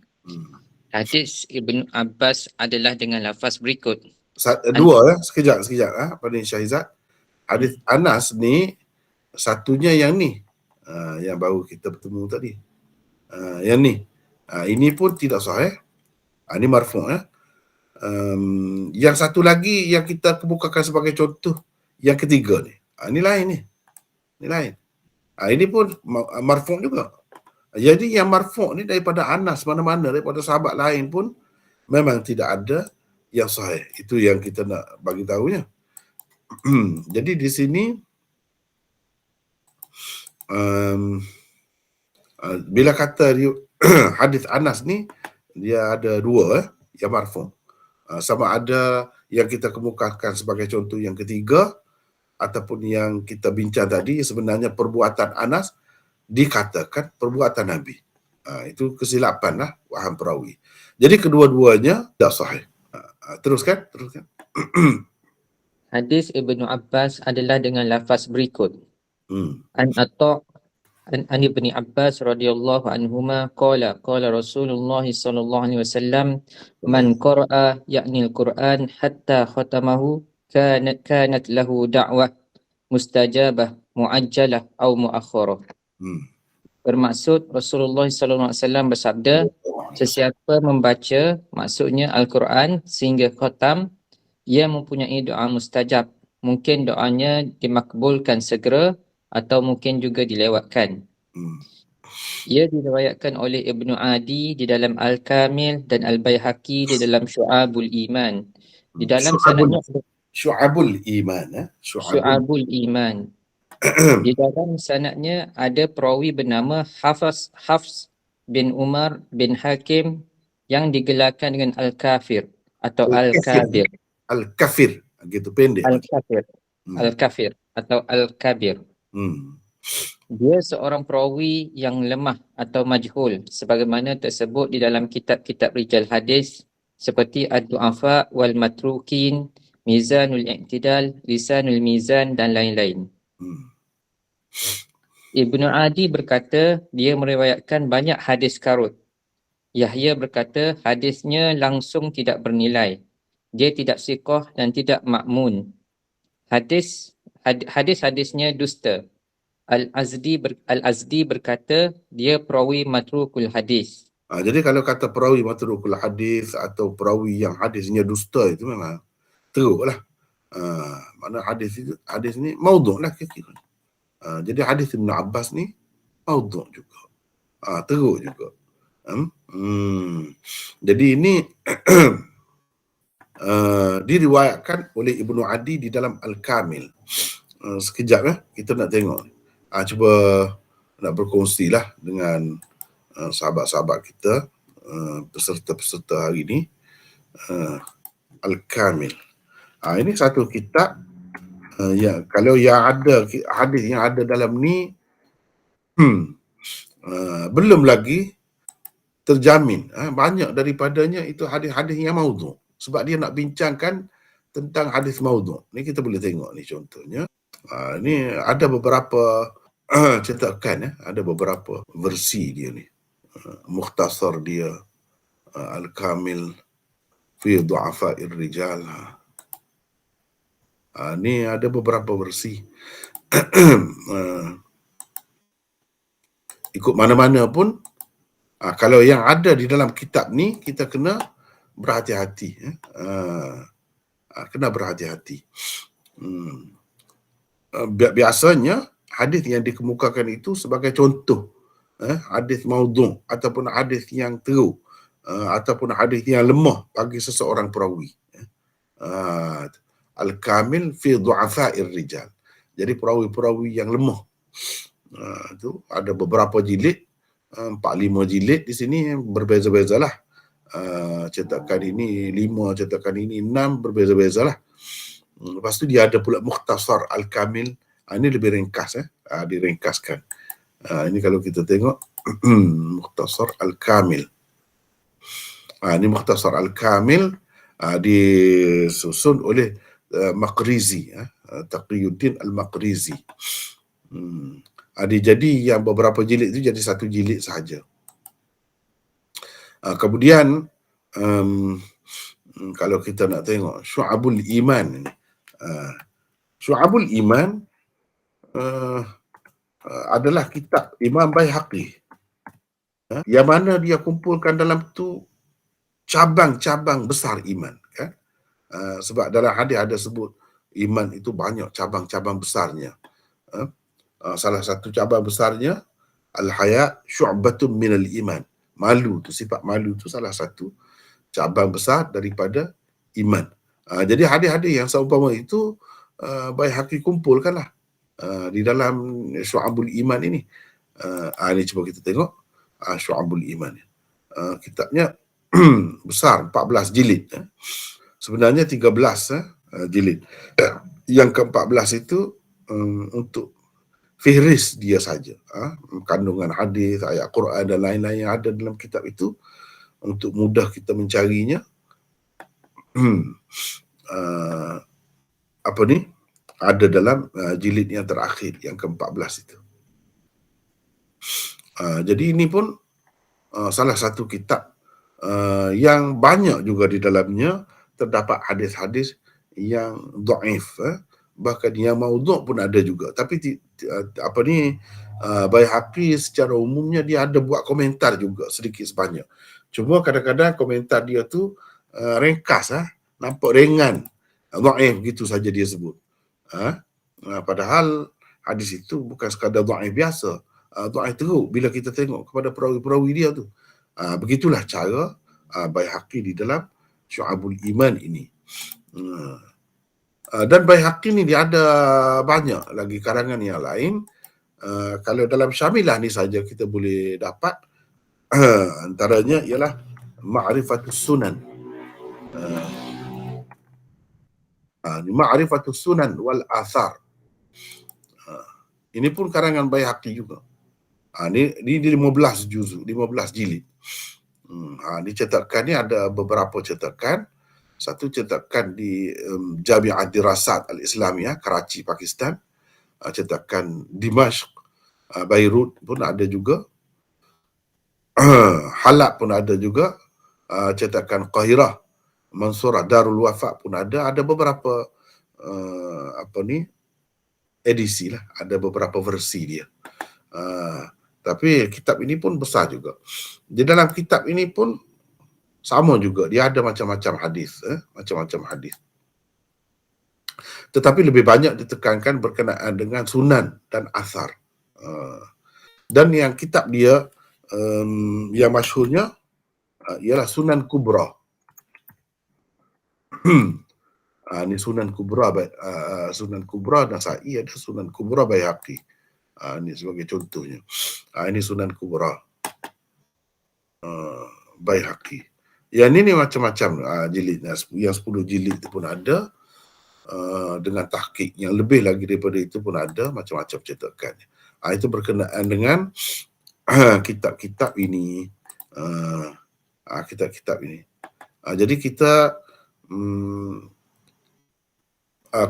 Hadis Ibnu Abbas adalah dengan lafaz berikut. Dua sekejap pada Syahizat. Hadis Anas ni satunya yang ni, yang baru kita bertemu tadi. Yang ni, ini pun tidak sahih. Ini marfu' Yang satu lagi yang kita kemukakan sebagai contoh yang ketiga ni. Ini lain ni. Ini lain. Ini pun marfu' juga. Jadi yang marfu' ni daripada Anas mana-mana, daripada sahabat lain pun memang tidak ada yang sahih. Itu yang kita nak bagi tahunya. Jadi di sini bila kata hadis Anas ni, dia ada dua yang marfu'. Sama ada yang kita kemukakan sebagai contoh yang ketiga ataupun yang kita bincang tadi, sebenarnya perbuatan Anas dikatakan perbuatan Nabi. Itu kesilapan lah waham perawi. Jadi kedua-duanya tak sahih. Teruskan. Hadis Ibnu Abbas adalah dengan lafaz berikut. An Ibni Abbas radhiyallahu anhuma qala Rasulullah sallallahu alaihi wasallam man qara'a ya'ni al-Quran hatta khatamahu kanat lahu da'wah mustajabah muajjalah atau muakhkharah. Bermaksud Rasulullah sallallahu alaihi wasallam bersabda, sesiapa membaca maksudnya Al-Quran sehingga khatam, ia mempunyai doa mustajab. Mungkin doanya dimakbulkan segera atau mungkin juga dilewatkan. Ia diriwayatkan oleh Ibnu Adi di dalam Al-Kamil dan Al-Baihaqi di dalam Syu'abul Iman. Di dalam sanadnya Syu'abul Iman. Syu'abul Iman. Di dalam sanadnya ada perawi bernama Hafs bin Umar bin Hakim yang digelarkan dengan Al-Kafir atau Al-Kabir. Al-Kafir, gitu pendek. Al-Kafir atau Al-Kabir. Dia seorang perawi yang lemah atau majhul sebagaimana tersebut di dalam kitab-kitab rijal hadis seperti Ad-Du'afa wal Matrukin, Mizanul I'tidal, Lisanul Mizan dan lain-lain. Ibnu Adi berkata dia meriwayatkan banyak hadis karut. Yahya berkata hadisnya langsung tidak bernilai. Dia tidak siqah dan tidak ma'mun. Hadis-hadisnya dusta. Al-Azdi berkata dia perawi matrukul hadis. Jadi kalau kata perawi matrukul hadis atau perawi yang hadisnya dusta, itu memang teruklah. Mana hadis ni maudhu' lah kira-kira. Jadi hadis Ibn Abbas ni maudhu' juga. Teruk juga. Jadi ini diriwayatkan oleh Ibnu Adi di dalam Al-Kamil. Sekejap kita nak tengok. Cuba nak berkongsi lah dengan sahabat-sahabat kita, peserta-peserta hari ni. Al-Kamil. Ini satu kitab kalau yang ada hadis yang ada dalam ni belum lagi terjamin. Banyak daripadanya itu hadis-hadis yang maudhu'. Sebab dia nak bincangkan tentang hadis maudhu'. Ni kita boleh tengok ni contohnya. Ni ada beberapa cetakan, ada beberapa versi dia ni. Mukhtasar dia, Al-Kamil fi Du'afa'ir Rijal. Ni ada beberapa versi. Ikut mana-mana pun, kalau yang ada di dalam kitab ni, kita kena berhati-hati. Kena berhati-hati. Biasanya hadis yang dikemukakan itu sebagai contoh, hadis maudhu' ataupun hadis yang teruk, ataupun hadis yang lemah bagi seseorang perawi. Al-Kamil fi Du'afa'ir Rijal. Jadi perawi-perawi yang lemah. Itu ada beberapa jilid, 4-5 jilid di sini, berbeza-bezalah. Cetakan ini 5, cetakan ini 6, berbeza-bezalah. Lepas tu dia ada pula Mukhtasar Al-Kamil. Ini lebih ringkas, diringkaskan. Ini kalau kita tengok Mukhtasar Al-Kamil. Ini Mukhtasar Al-Kamil disusun oleh Maqrizi, Taqiyuddin Al-Maqrizi. Jadi yang beberapa jilid itu jadi satu jilid sahaja. Kemudian kalau kita nak tengok Syu'abul Iman, Syu'abul Iman adalah kitab Imam Baihaqi, yang mana dia kumpulkan dalam tu cabang-cabang besar iman. Sebab dalam hadis ada sebut iman itu banyak cabang-cabang besarnya. Salah satu cabang besarnya al-haya syu'batun minal iman. Malu tu, sifat malu tu salah satu cabang besar daripada iman. Jadi hadis-hadis yang seumpama itu Baihaqi kumpulkanlah di dalam Syu'abul Iman ini. Ini cuba kita tengok Syu'abul Iman. Kitabnya besar, 14 jilid. Sebenarnya 13 jilid. Yang ke-14 itu untuk fihris dia saja. Kandungan hadis, ayat Quran dan lain-lain yang ada dalam kitab itu untuk mudah kita mencarinya. Ada dalam jilid yang terakhir, yang ke-14 itu. Jadi ini pun salah satu kitab yang banyak juga di dalamnya terdapat hadis-hadis yang dhaif, bahkan yang maudhu' pun ada juga. Tapi Baihaqi secara umumnya dia ada buat komentar juga sedikit sebanyak. Cuma kadang-kadang komentar dia tu ringkas, nampak ringan, dhaif gitu saja dia sebut. Padahal hadis itu bukan sekadar dhaif biasa, dhaif teruk bila kita tengok kepada perawi-perawi dia tu. Begitulah cara Baihaqi di dalam Syu'abul Iman ini. Dan Baihaqi ni dia ada banyak lagi karangan yang lain. Kalau dalam Syamilah ni saja kita boleh dapat antaranya ialah Ma'rifatus Sunan. Ma'rifatus Sunan wal Athar. Ini pun karangan Baihaqi juga. Ini 15 juzuk, 15 jilid. Di cetakan ni ada beberapa cetakan. Satu cetakan di Jami'at Dirasat Al-Islamiyah, Karachi, Pakistan. Cetakan Dimashq, Beirut pun ada juga. Halab pun ada juga. Cetakan Qahirah, Mansurah, Darul Wafa pun ada. Ada beberapa edisi lah. Ada beberapa versi dia. Tapi kitab ini pun besar juga. Di dalam kitab ini pun sama juga, dia ada macam-macam hadis, macam-macam hadis. Tetapi lebih banyak ditekankan berkenaan dengan sunan dan athar. Dan yang kitab dia yang masyhurnya ialah Sunan Kubra. Ini Sunan Kubra, Sunan Kubra Nasa'i, ada Sunan Kubra Baihaqi. Ini sebagai contohnya. Ini Sunan Kubra Baihaqi. Yang ini macam-macam jilidnya. Yang 10 jilid itu pun ada, dengan tahqiq yang lebih lagi daripada itu pun ada, macam-macam cetakannya. Itu berkenaan dengan kitab-kitab ini. Kitab-kitab ini. Jadi kita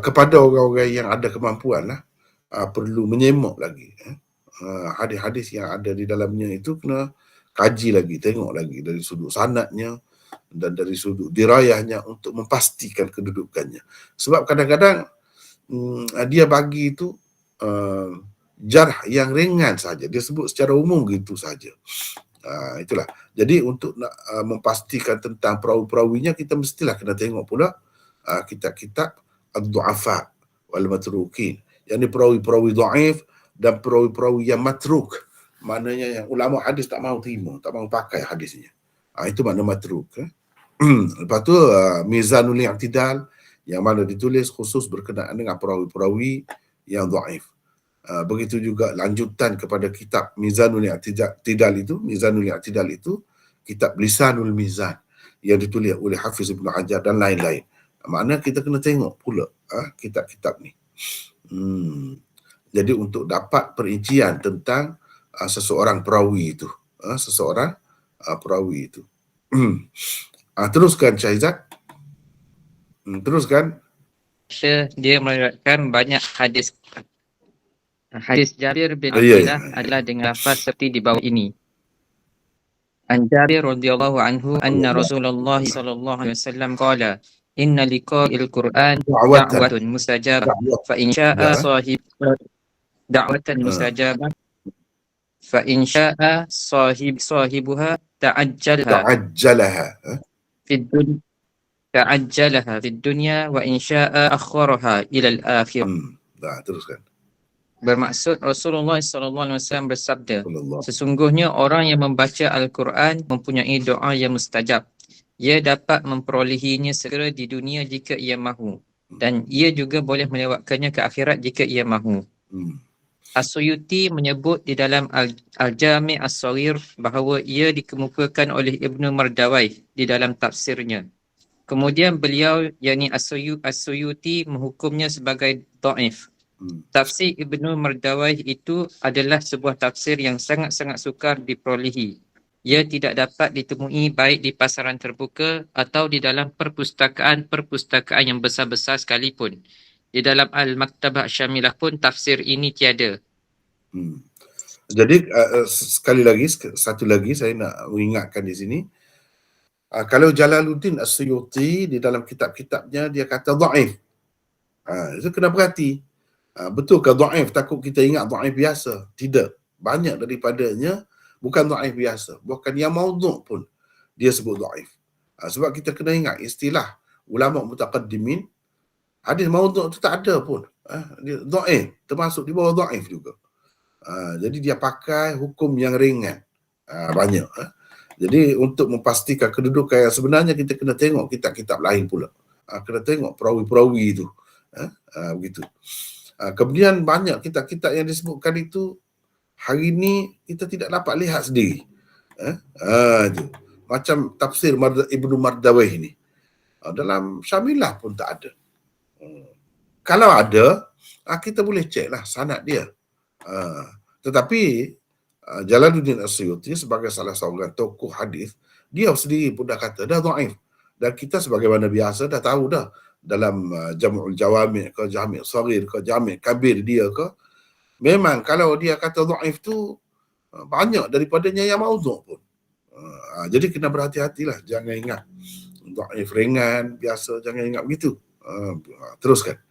kepada orang-orang yang ada kemampuan lah, perlu menyemak lagi. Hadis-hadis yang ada di dalamnya itu kena kaji lagi, tengok lagi dari sudut sanadnya dan dari sudut dirayahnya untuk memastikan kedudukannya. Sebab kadang-kadang dia bagi itu jarh yang ringan saja, dia sebut secara umum gitu saja. Itulah. Jadi untuk nak memastikan tentang perawi-perawinya, kita mestilah kena tengok pula kitab-kitab ad-du'afa wal matrukin. Yang ni perawi-perawi dhaif dan perawi-perawi yang matruk. Maknanya yang ulama hadis tak mahu terima, tak mahu pakai hadisnya. Itu makna matruk. Lepas tu Mizanul I'tidal, yang mana ditulis khusus berkenaan dengan perawi-perawi yang dhaif. Begitu juga lanjutan kepada kitab Mizanul I'tidal itu, Mizanul I'tidal itu kitab Lisanul Mizan yang ditulis oleh Hafiz Ibn Hajar dan lain-lain. Makna kita kena tengok pula kitab-kitab ni. Jadi untuk dapat perincian tentang seseorang perawi itu, perawi itu. Teruskan Syahizat. Teruskan. Dia meriwayatkan banyak hadis. Hadis Jabir bin Abdullah adalah dengan lafaz seperti di bawah ini. An Jabir radhiyallahu anhu anna Rasulullah sallallahu alaihi wasallam qala inna liqa'il Qur'an da'watun mustajabah fa in syaa sahib da'watan mustajabah fa in syaa sahibuha ta'ajjalaha ta'ajjalaha fid dunya wa in syaa akhkharaha ila al-akhirah. Teruskan. Bermaksud Rasulullah SAW bersabda, Allah. sesungguhnya orang yang membaca Al-Quran mempunyai doa yang mustajab. Ia dapat memperolehinya segera di dunia jika ia mahu, dan ia juga boleh melewatkannya ke akhirat jika ia mahu. As-Suyuti menyebut di dalam Al-Jami' As-Saghir bahawa ia dikemukakan oleh Ibnu Mardawai di dalam tafsirnya. Kemudian beliau, yakni As-Suyuti, menghukumnya sebagai dhaif. Tafsir Ibnu Mardawai itu adalah sebuah tafsir yang sangat-sangat sukar diperolehi. Ia tidak dapat ditemui baik di pasaran terbuka atau di dalam perpustakaan yang besar-besar sekalipun. Di dalam Al-Maktabah Syamilah pun tafsir ini tiada. Jadi satu lagi saya nak mengingatkan di sini. Kalau Jalaluddin As-Suyuti di dalam kitab-kitabnya dia kata dhaif. Itu kena berhati. Betul ke dhaif? Takut kita ingat dhaif biasa. Tidak. Banyak daripadanya bukan dhaif biasa. Bahkan yang maudhu' pun dia sebut dhaif. Sebab kita kena ingat istilah ulama mutaqaddimin, hadis maudhu' itu tak ada pun. Dia dhaif, termasuk di bawah dhaif juga. Jadi dia pakai hukum yang ringan. Banyak. Jadi untuk memastikan kedudukan yang sebenarnya kita kena tengok kitab-kitab lain pula. Kena tengok perawi-perawi itu. Begitu. Kemudian banyak kitab-kitab yang disebutkan itu hari ini kita tidak dapat lihat sendiri. Itu. Macam tafsir Ibnu Mardawai ini. Dalam Syamilah pun tak ada. Kalau ada, kita boleh cek lah sanad dia. Tetapi Jalaluddin As-Suyuti sebagai salah seorang tokoh hadis, dia sendiri pun dah kata dah dhaif. Dan kita sebagaimana biasa dah tahu dah dalam Jam'ul Jawami' ke Jami' Saghir ke Jami' Kabir dia ke, memang kalau dia kata dhaif tu banyak daripadanya yang maudhu' pun. Jadi kena berhati-hatilah, jangan ingat dhaif ringan biasa, jangan ingat begitu. Teruskan.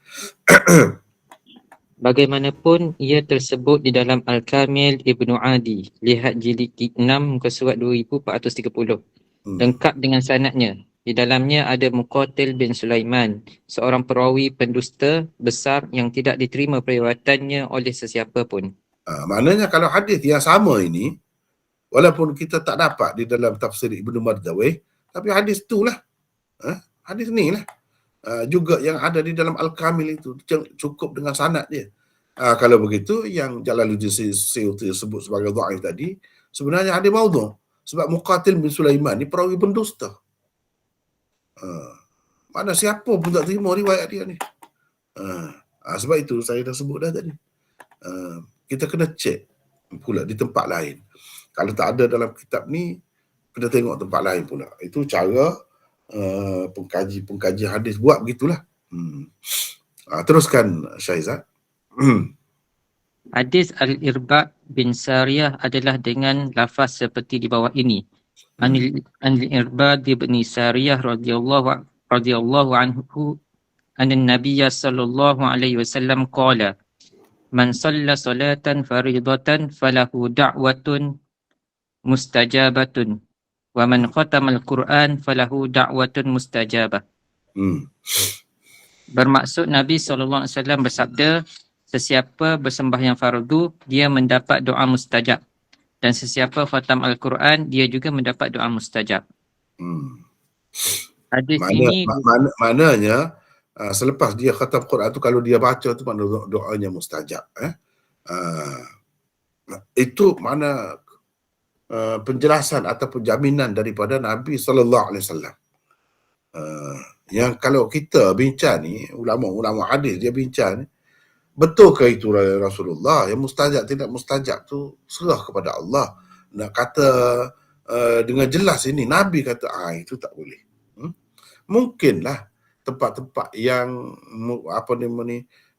Bagaimanapun ia tersebut di dalam Al-Kamil Ibnu Adi. Lihat jilid 6 muka surat 2430. Lengkap dengan sanadnya. Di dalamnya ada Muqatil bin Sulaiman, seorang perawi pendusta besar yang tidak diterima periwayatannya oleh sesiapa pun. Maknanya kalau hadis yang sama ini, walaupun kita tak dapat di dalam tafsir Ibnu Mardawai, tapi hadis itulah. Hadis ni lah. Juga yang ada di dalam Al-Kamil itu cukup dengan sanad dia. Kalau begitu yang Jalaluddin Suyuti sebut sebagai dhaif tadi sebenarnya ada maudhu', sebab Muqatil bin Sulaiman ni perawi pendusta. Mana siapa pun tak terima riwayat dia ni. Sebab itu saya dah sebut dah tadi. Kita kena cek pula di tempat lain. Kalau tak ada dalam kitab ni, kena tengok tempat lain pula. Itu cara pengkaji hadis buat begitulah. Teruskan Syaizat. Hadis Al-Irbad bin Sariyah adalah dengan lafaz seperti di bawah ini. Al-Irbad bin Sariyah radhiyallahu anhu anna Nabiy sallallahu alaihi wasallam qala man shalla salatan faridatan falahu da'watun mustajabatun wa man khatama al-Quran falahu da'watun mustajabah. Bermaksud Nabi SAW bersabda, sesiapa bersembahyang fardu, dia mendapat doa mustajab. Dan sesiapa khatam Al-Quran, dia juga mendapat doa mustajab. Hadis ini maknanya selepas dia khatam Quran tu, kalau dia baca tu makna doanya mustajab. Itu mana penjelasan ataupun jaminan daripada Nabi sallallahu alaihi wasallam. Yang kalau kita bincang ni, ulama-ulama hadis dia bincang ni, betul ke itu Rasulullah? Yang mustajab tidak mustajab tu serah kepada Allah. Nak kata dengan jelas ini Nabi kata itu tak boleh. Mungkinlah tempat-tempat yang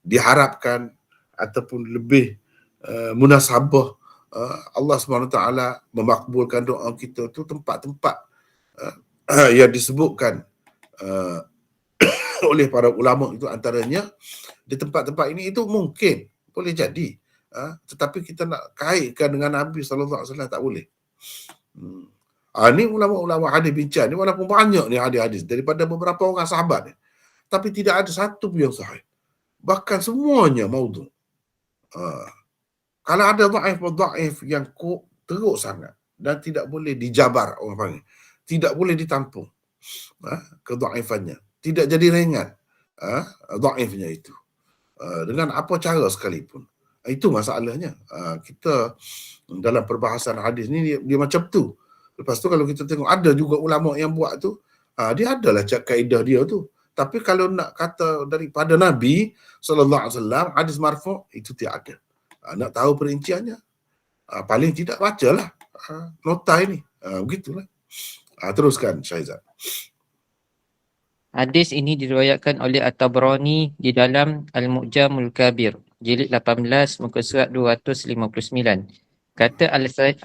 diharapkan ataupun lebih munasabah Allah SWT memakbulkan doa kita tu tempat-tempat yang disebutkan oleh para ulama itu, antaranya di tempat-tempat ini itu mungkin boleh jadi, tetapi kita nak kaitkan dengan Nabi SAW tak boleh. Ni ulama-ulama hadis bincang ni, walaupun banyak ni hadis-hadis daripada beberapa orang sahabat ni, tapi tidak ada satu pun yang sahih. Bahkan semuanya maudhu'. Kalau ada dhaif yang teruk sangat dan tidak boleh dijabar, orang panggil, tidak boleh ditampung kedhaifannya, tidak jadi ringan dhaifnya itu, dengan apa cara sekalipun. Itu masalahnya. Kita dalam perbahasan hadis ni dia macam tu. Lepas tu kalau kita tengok ada juga ulama yang buat tu, dia adalah kaedah dia tu. Tapi kalau nak kata daripada Nabi SAW, hadis marfu' itu tidak ada. Nak tahu perinciannya, paling tidak bacalah nota ini. Begitulah. Teruskan Syaizat. Hadis ini diriwayatkan oleh At-Tabrani di dalam Al-Mu'jamul Kabir, jilid 18, muka surat 259. Kata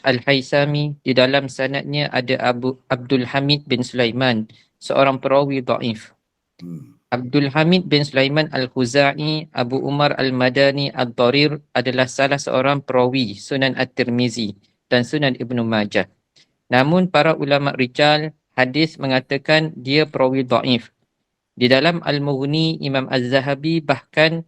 Al-Haisami, di dalam sanadnya ada Abdul Hamid bin Sulaiman, seorang perawi dhaif. Abdul Hamid bin Sulaiman Al-Khuzai Abu Umar Al-Madani Ad-Darir adalah salah seorang perawi Sunan At-Tirmizi dan Sunan Ibnu Majah. Namun para ulama rijal hadis mengatakan dia perawi dhaif. Di dalam Al-Mughni Imam Az-Zahabi bahkan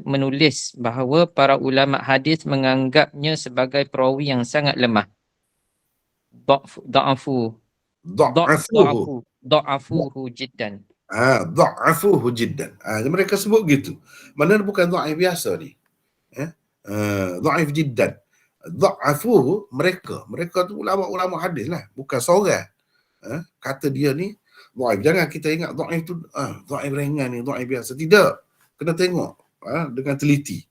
menulis bahawa para ulama hadis menganggapnya sebagai perawi yang sangat lemah. Dha'afuhu jiddan. Dha'afuhu jiddan. Mereka sebut gitu. Mana bukan dhaif biasa ni. Dhaif jiddan. Dha'afuhu mereka tu ulama-ulama hadis lah, bukan seorang. Kata dia ni dhaif. Jangan kita ingat dhaif tu dhaif ringan ni, dhaif biasa. Tidak. Kena tengok dengan teliti.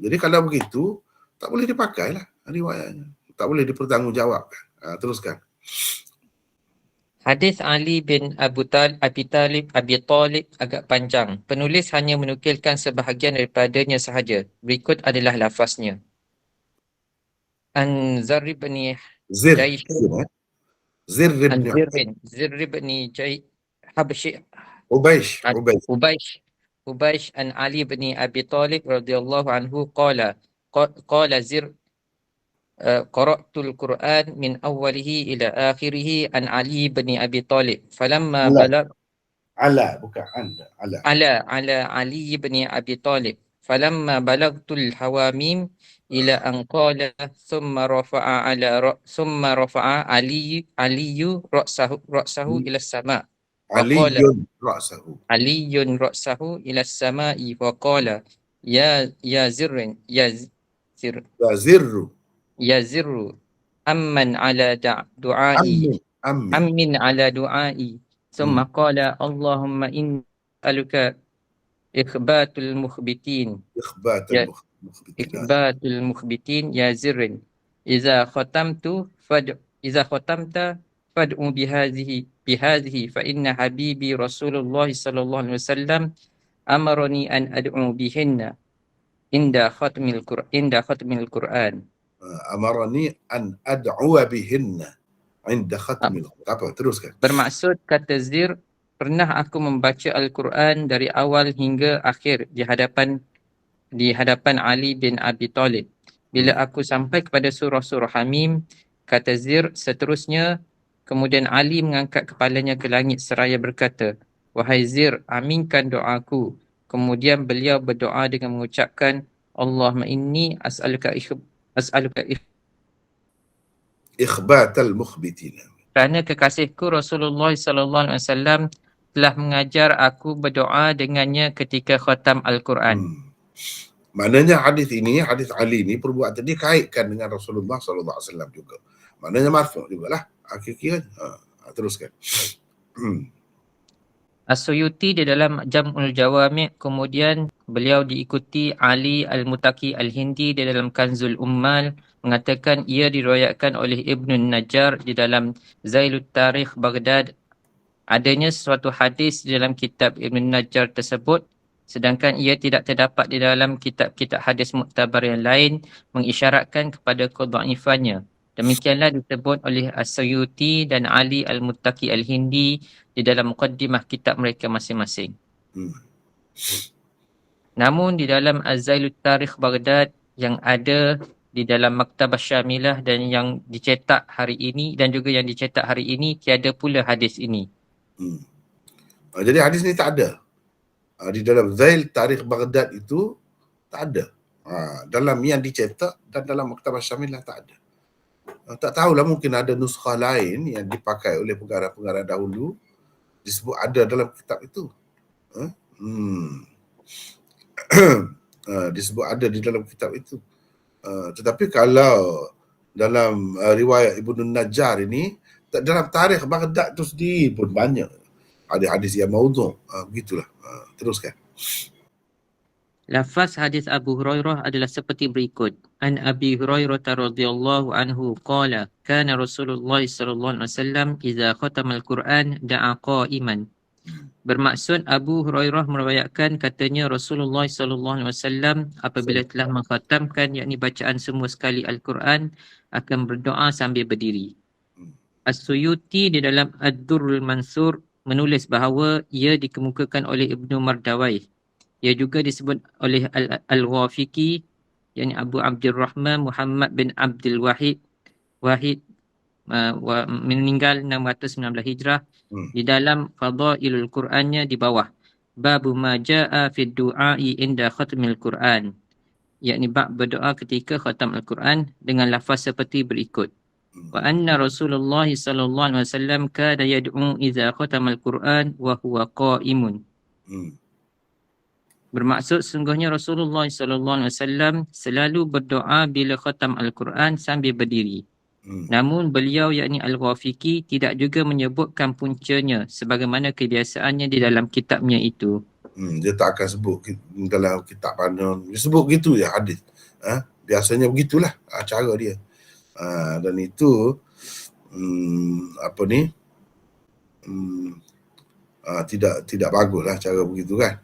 Jadi kalau begitu tak boleh dipakai lah riwayatnya. Tak boleh dipertanggungjawabkan. Teruskan. Hadis Ali bin Abi Talib agak panjang. Penulis hanya menukilkan sebahagian daripadanya sahaja. Berikut adalah lafaznya. An Zir bin Ubaish an Ali bin Abi Talib radhiyallahu anhu qala Zir qara'tul Qur'an min awwalihi ila akhirih an Ali bin Abi Talib falamma balag ala bukan anda ala Ali bin Abi Talib falamma balagtul hawamim ila an qala thumma rafa'a Ali ra'sahu ila as-sama' Aliyun ra'sahu ila as-sama'i wa qala ya zirru amman ala du'ai ammin ala du'ai thumma qala Allahumma inni as'aluka ikhbatul mukhbitin ya zirrin idza khatamta fad'u bihadhihi fa inna habibi Rasulullah sallallahu alaihi wasallam amarani an ad'u bihinna inda khatmil Qur'an. Amarani an ad'u bihinna inda khatmil Qur'an. Apa? Teruskan. Bermaksud kata Zir, pernah aku membaca Al-Quran dari awal hingga akhir di hadapan Ali bin Abi Talib. Bila aku sampai kepada surah-surah Hamim, kata Zir, seterusnya kemudian Ali mengangkat kepalanya ke langit seraya berkata, wahai Zir, aminkan doaku. Kemudian beliau berdoa dengan mengucapkan, Allahumma inni as'aluka ikhbatal mukhbitin. Kerana kekasihku Rasulullah sallallahu alaihi wasallam telah mengajar aku berdoa dengannya ketika khatam Al-Quran. Maknanya hadis ini, hadis Ali ni perbuatan dia kaitkan dengan Rasulullah sallallahu alaihi wasallam juga. Maknanya marfu' jugalah. Kira-kira. Teruskan. As-Suyuti di dalam Jam'ul Jawami', kemudian beliau diikuti Ali Al-Muttaqi Al-Hindi di dalam Kanzul Ummal, mengatakan ia diriwayatkan oleh Ibn Najjar di dalam Zailut Tarikh Baghdad. Adanya sesuatu hadis di dalam kitab Ibn Najjar tersebut, sedangkan ia tidak terdapat di dalam kitab-kitab hadis muktabar yang lain, mengisyaratkan kepada kedhaifannya. Demikianlah disebut oleh As-Suyuti dan Ali Al-Muttaqi Al-Hindi di dalam muqaddimah kitab mereka masing-masing. Namun di dalam Az-Zailut Tarikh Baghdad yang ada di dalam Maktabah Syamilah dan yang dicetak hari ini dan juga yang dicetak hari ini tiada pula hadis ini. Jadi hadis ni tak ada. Di dalam Zail Tarikh Baghdad itu tak ada. Dalam yang dicetak dan dalam Maktabah Syamilah tak ada. Tak tahulah, mungkin ada nuskha lain yang dipakai oleh pengarang-pengarang dahulu disebut ada dalam kitab itu. Disebut ada di dalam kitab itu. Tetapi kalau dalam riwayat Ibnu Najjar ini, dalam tarikh Baghdad itu sendiri pun banyak ada hadis yang maudhu'. Begitulah. Teruskan. Lafaz hadis Abu Hurairah adalah seperti berikut. An Abi Hurairah radhiyallahu anhu qala kana Rasulullah sallallahu alaihi wasallam idza khatama al-Quran da'a qa'iman. Bermaksud Abu Hurairah meriwayatkan katanya Rasulullah sallallahu alaihi wasallam apabila telah mengkhatamkan yakni bacaan semua sekali Al-Quran akan berdoa sambil berdiri. As-Suyuti di dalam Ad-Durrul Mansur menulis bahawa ia dikemukakan oleh Ibnu Mardawai. Ia juga disebut oleh Al-Ghafiqi yakni Abu Abdurrahman Muhammad bin Abdul Wahid meninggal 619 Hijrah di dalam Fadailul Qurannya di bawah babu ma jaa fi du'ai inda khatmil Quran, yakni bab berdoa ketika khatam Al-Quran dengan lafaz seperti berikut. Wa anna Rasulullah sallallahu alaihi wasallam kana yad'u idza khatama Al-Quran wa huwa qa'imun. Bermaksud sungguhnya Rasulullah sallallahu alaihi wasallam selalu berdoa bila khatam Al-Quran sambil berdiri. Namun beliau yakni Al-Ghafiqi tidak juga menyebutkan puncanya sebagaimana kebiasaannya di dalam kitabnya itu. Dia tak akan sebut dalam kitab mana. Dia sebut gitu je hadis. Biasanya begitulah cara dia. Dan itu tidak baguslah cara begitu kan.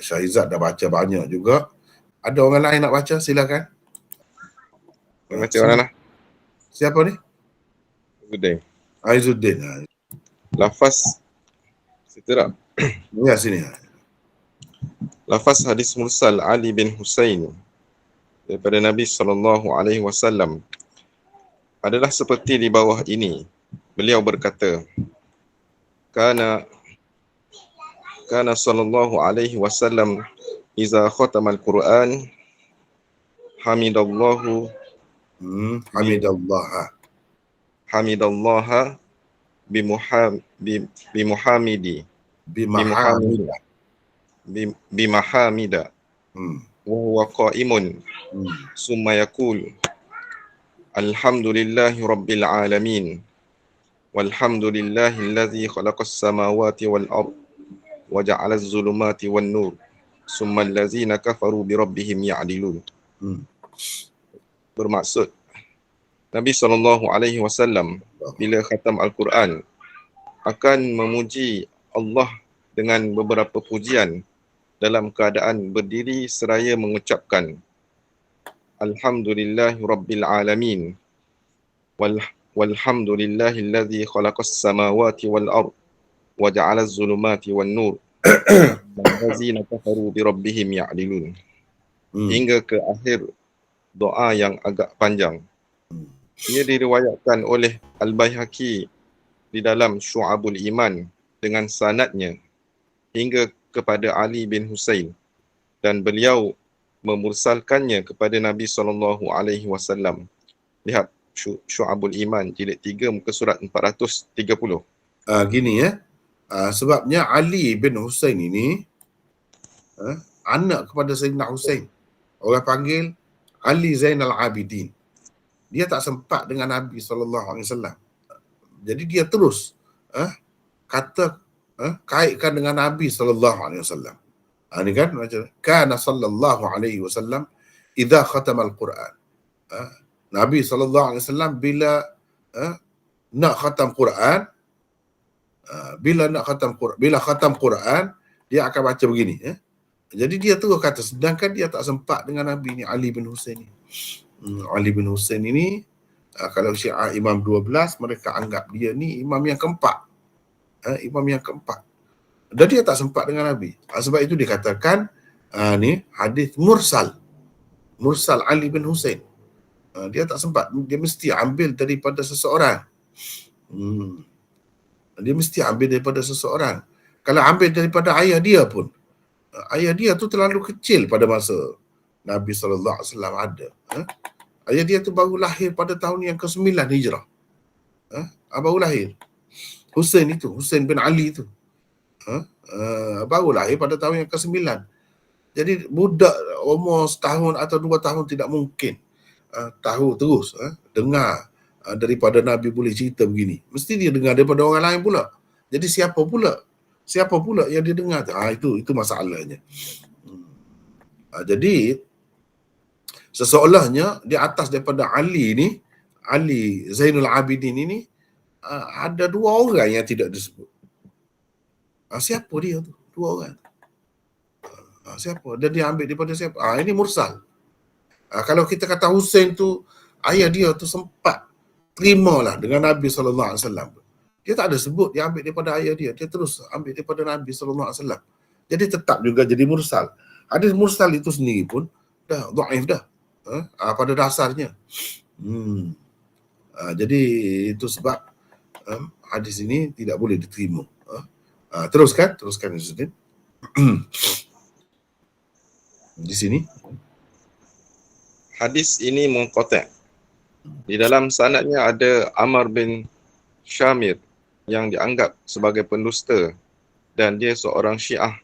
Syahizat dah baca banyak juga. Ada orang lain nak baca, silakan. Baca mana lah? Siapa ni? Izzuddin. Izzuddin. Lafaz seterap. Ya, sini. Lafaz hadis mursal Ali bin Husain daripada Nabi SAW adalah seperti di bawah ini. Beliau berkata, Kana sallallahu alaihi wasallam iza khatama al-Quran hamidallaha bimahamida wa huwa qa'imun summa yaqul alhamdulillahi rabbil alamin walhamdulillahi alladhi khalaqas samawati wal ard wa ja'ala az-zulumati wan nur summa allazina kafaru bi rabbihim ya'dilun. Bermaksud Nabi SAW bila khatam Al-Quran akan memuji Allah dengan beberapa pujian dalam keadaan berdiri seraya mengucapkan Alhamdulillahi Rabbil Alamin walhamdulillahillazi khalaqas samawati wal ard wa ja'ala az-zulumati wan nur wallazina kafaru bi rabbihim ya'dilun. Hingga ke akhir doa yang agak panjang. Ia diriwayatkan oleh Al-Baihaqi di dalam Syu'abul Iman dengan sanadnya hingga kepada Ali bin Husain dan beliau memursalkannya kepada Nabi SAW. Lihat Syu'abul Iman jilid 3 muka surat 430. Gini ya. Sebabnya Ali bin Husain ini anak kepada Sayyidina Husain. Orang panggil Ali Zainal Abidin. Dia tak sempat dengan Nabi SAW. Jadi dia terus kaitkan dengan Nabi SAW. Ini kan macam kana sallallahu alaihi wasallam idza khatama al-Quran. Nabi SAW bila nak khatam Quran, bila khatam Quran dia akan baca begini. Jadi dia terus kata, sedangkan dia tak sempat dengan Nabi ni, Ali bin Husain ni. Ali bin Husain ini kalau Syiah Imam 12, mereka anggap dia ni imam yang keempat. Imam yang keempat. Dan dia tak sempat dengan Nabi. Sebab itu dikatakan ni hadis mursal. mursal Ali bin Husain. Dia tak sempat, dia mesti ambil daripada seseorang. Dia mesti ambil daripada seseorang. Kalau ambil daripada ayah dia pun, ayah dia tu terlalu kecil pada masa Nabi SAW ada. Ayah dia tu baru lahir pada tahun yang ke-9 Hijrah. Baru lahir. Husain bin Ali itu. Baru lahir pada tahun yang ke-9. Jadi budak umur setahun atau 2 tahun tidak mungkin tahu terus, dengar daripada Nabi boleh cerita begini. Mesti dia dengar daripada orang lain pula. Jadi siapa pula yang dia dengar? Itu masalahnya. Jadi seseolahnya di atas daripada Ali ni, Ali Zainul Abidin ini, ada 2 orang yang tidak disebut. Siapa dia tu? 2 orang. Siapa? Dan dia ambil daripada siapa? Ini mursal. Kalau kita kata Husain tu, ayah dia tu sempat terimalah dengan Nabi SAW. Dia tak ada sebut dia ambil daripada ayah dia. Dia terus ambil daripada Nabi SAW. Jadi tetap juga jadi mursal. Hadis mursal itu sendiri pun dah dhaif dah. Pada dasarnya. Jadi itu sebab hadis ini tidak boleh diterima. Teruskan Ustaz. Di sini Hadis ini munqati'. Di dalam sanadnya ada Amr bin Syamir yang dianggap sebagai pendusta dan dia seorang Syiah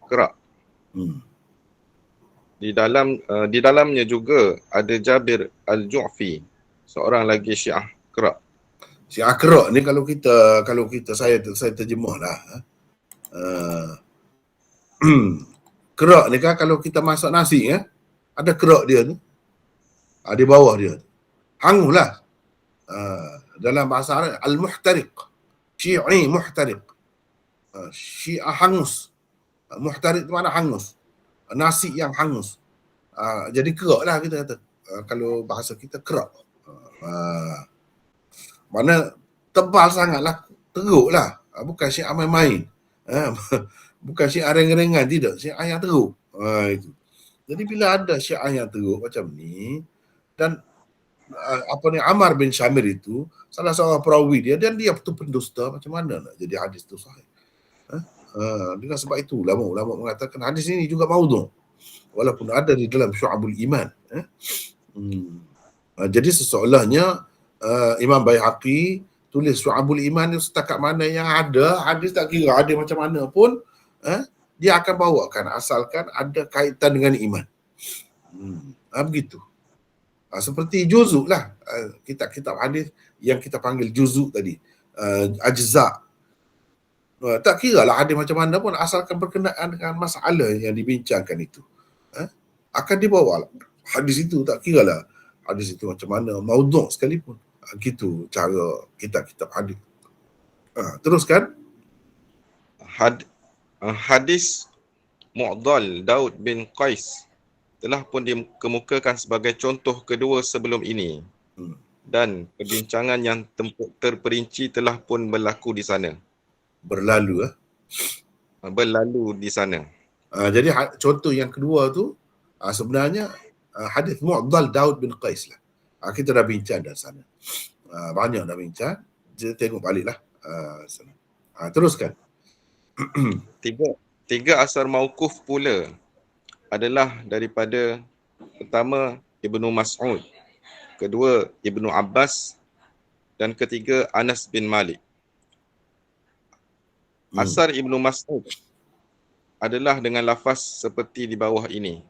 kerak. Di dalamnya juga ada Jabir Al-Ju'fi, seorang lagi Syiah kerak. Syiah kerak ni kalau kita saya terjemahlah. Kerak ni kan kalau kita masak nasi ada kerak dia tu. Di bawah dia. Hanguslah. Dalam bahasa Arab al-muhtariq. Syi'i muhtariq. Syiah hangus. Muhtariq tu mana hangus. Nasi yang hangus. Jadi kerak lah kita kata. Kalau bahasa kita kerak. Mana tebal sangatlah. Teruk lah. Bukan syiah main-main. Bukan syiah ringan-ringan, tidak. Syiah yang teruk. Itu. Jadi bila ada syiah yang teruk macam ni, dan Ammar bin Syamir itu salah seorang perawi dia, dan dia betul pendusta, macam mana nak jadi hadis itu sahih? Dengan sebab itu ulama mengatakan hadis ini juga maudhu', walaupun ada di dalam Syu'abul Iman. Jadi seseolahnya Imam Baihaqi tulis Syu'abul Iman itu setakat mana yang ada hadis, tak kira ada macam mana pun, dia akan bawakan asalkan ada kaitan dengan iman. Begitu. Seperti juzuk lah. Kitab-kitab hadis yang kita panggil juzuk tadi. Ajza. Tak kira lah hadis macam mana pun, asalkan berkenaan dengan masalah yang dibincangkan itu. Akan dibawa lah. Hadis itu tak kira lah hadis itu macam mana, maudhu' sekalipun. Gitu cara kitab-kitab hadis. Teruskan. Hadis Mu'dhal Daud bin Qais telah pun dikemukakan sebagai contoh kedua sebelum ini. Dan perbincangan yang terperinci telah pun berlaku di sana. Berlalu di sana. Jadi contoh yang kedua tu sebenarnya hadis Mu'dhal Daud bin Qais lah. Kita dah bincang dah sana. Banyak dah bincang. Jadi tengok baliklah sana. Teruskan. Tiga asar mauquf pula adalah daripada pertama Ibnu Mas'ud, kedua Ibnu Abbas, dan ketiga Anas bin Malik. Asar Ibnu Mas'ud adalah dengan lafaz seperti di bawah ini.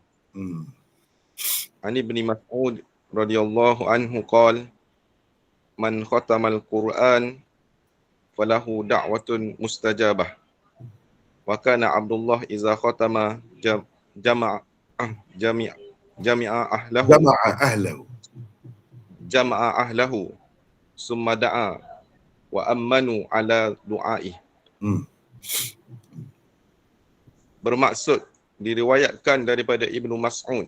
Ani bin Mas'ud radhiyallahu anhu qala man khatamal Qur'an falahu da'watun mustajabah. Wa kana Abdullah iza khatama jama'a ahlahu summa da'a wa ammanu ala du'aih. Bermaksud diriwayatkan daripada Ibnu Mas'ud,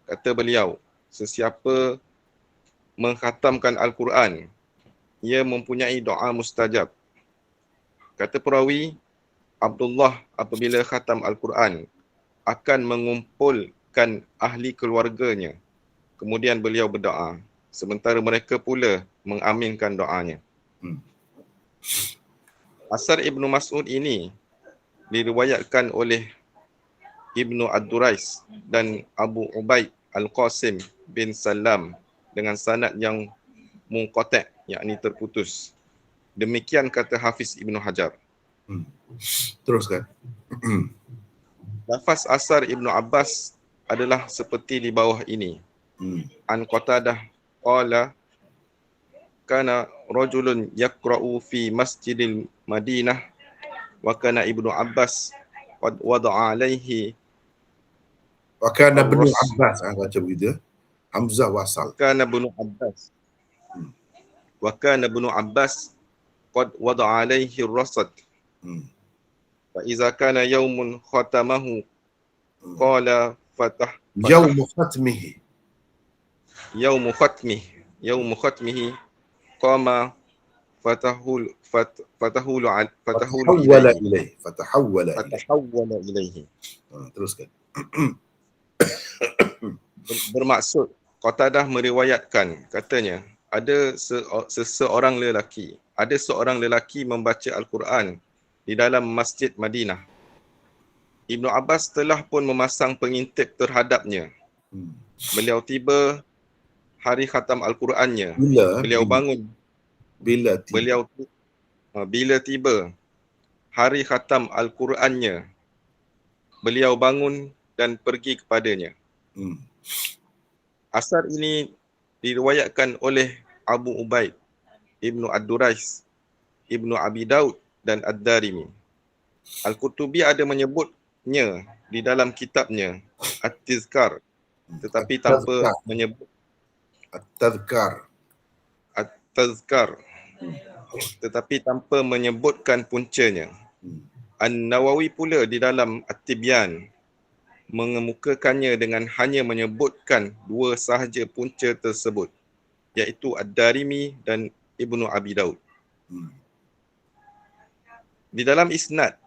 kata beliau, sesiapa mengkhatamkan Al-Quran, ia mempunyai doa mustajab. Kata perawi, Abdullah apabila khatam Al-Quran akan mengumpul meriwayatkan ahli keluarganya. Kemudian beliau berdoa. Sementara mereka pula mengaminkan doanya. Asar Ibnu Mas'ud ini diriwayatkan oleh Ibnu Ad-Durais dan Abu Ubaid Al-Qasim bin Salam dengan sanad yang munqati', yakni terputus. Demikian kata Hafiz Ibnu Hajar. Teruskan. Lafaz asar Ibnu Abbas adalah seperti di bawah ini. An Qatadah qala kana rajulun yaqra'u fi masjidil Madinah wa kana Ibnu Abbas qad wada'a alaihi Wa kana Ibnu Abbas, baca begitu. Hamzah wasal. kana Ibnu Abbas wa kana Ibnu Abbas qad wada'a alaihi ar-rasad fa iza kana yaumun khatamahu qala Yaumu khatmihi. yaumu khatmihi qama fatahawwala ilaihi. Teruskan. Bermaksud Qatadah meriwayatkan, katanya ada seorang lelaki membaca Al-Quran di dalam Masjid Madinah. Ibnu Abbas telah pun memasang pengintip terhadapnya. Beliau tiba hari khatam Al-Qurannya. Beliau bangun. Bila tiba hari khatam Al-Qurannya, beliau bangun dan pergi kepadanya. Asar ini diriwayatkan oleh Abu Ubaid, Ibnu Ad-Durais, Ibnu Abi Daud dan Ad-Darimi. Al-Qurtubi ada menyebutnya di dalam kitabnya At-Tizkar, tetapi tanpa menyebut At-Tazkar. Tetapi tanpa menyebutkan puncanya. An-Nawawi pula di dalam At-Tibyan mengemukakannya dengan hanya menyebutkan dua sahaja punca tersebut, iaitu Ad-Darimi dan Ibnu Abi Daud. Di dalam isnad,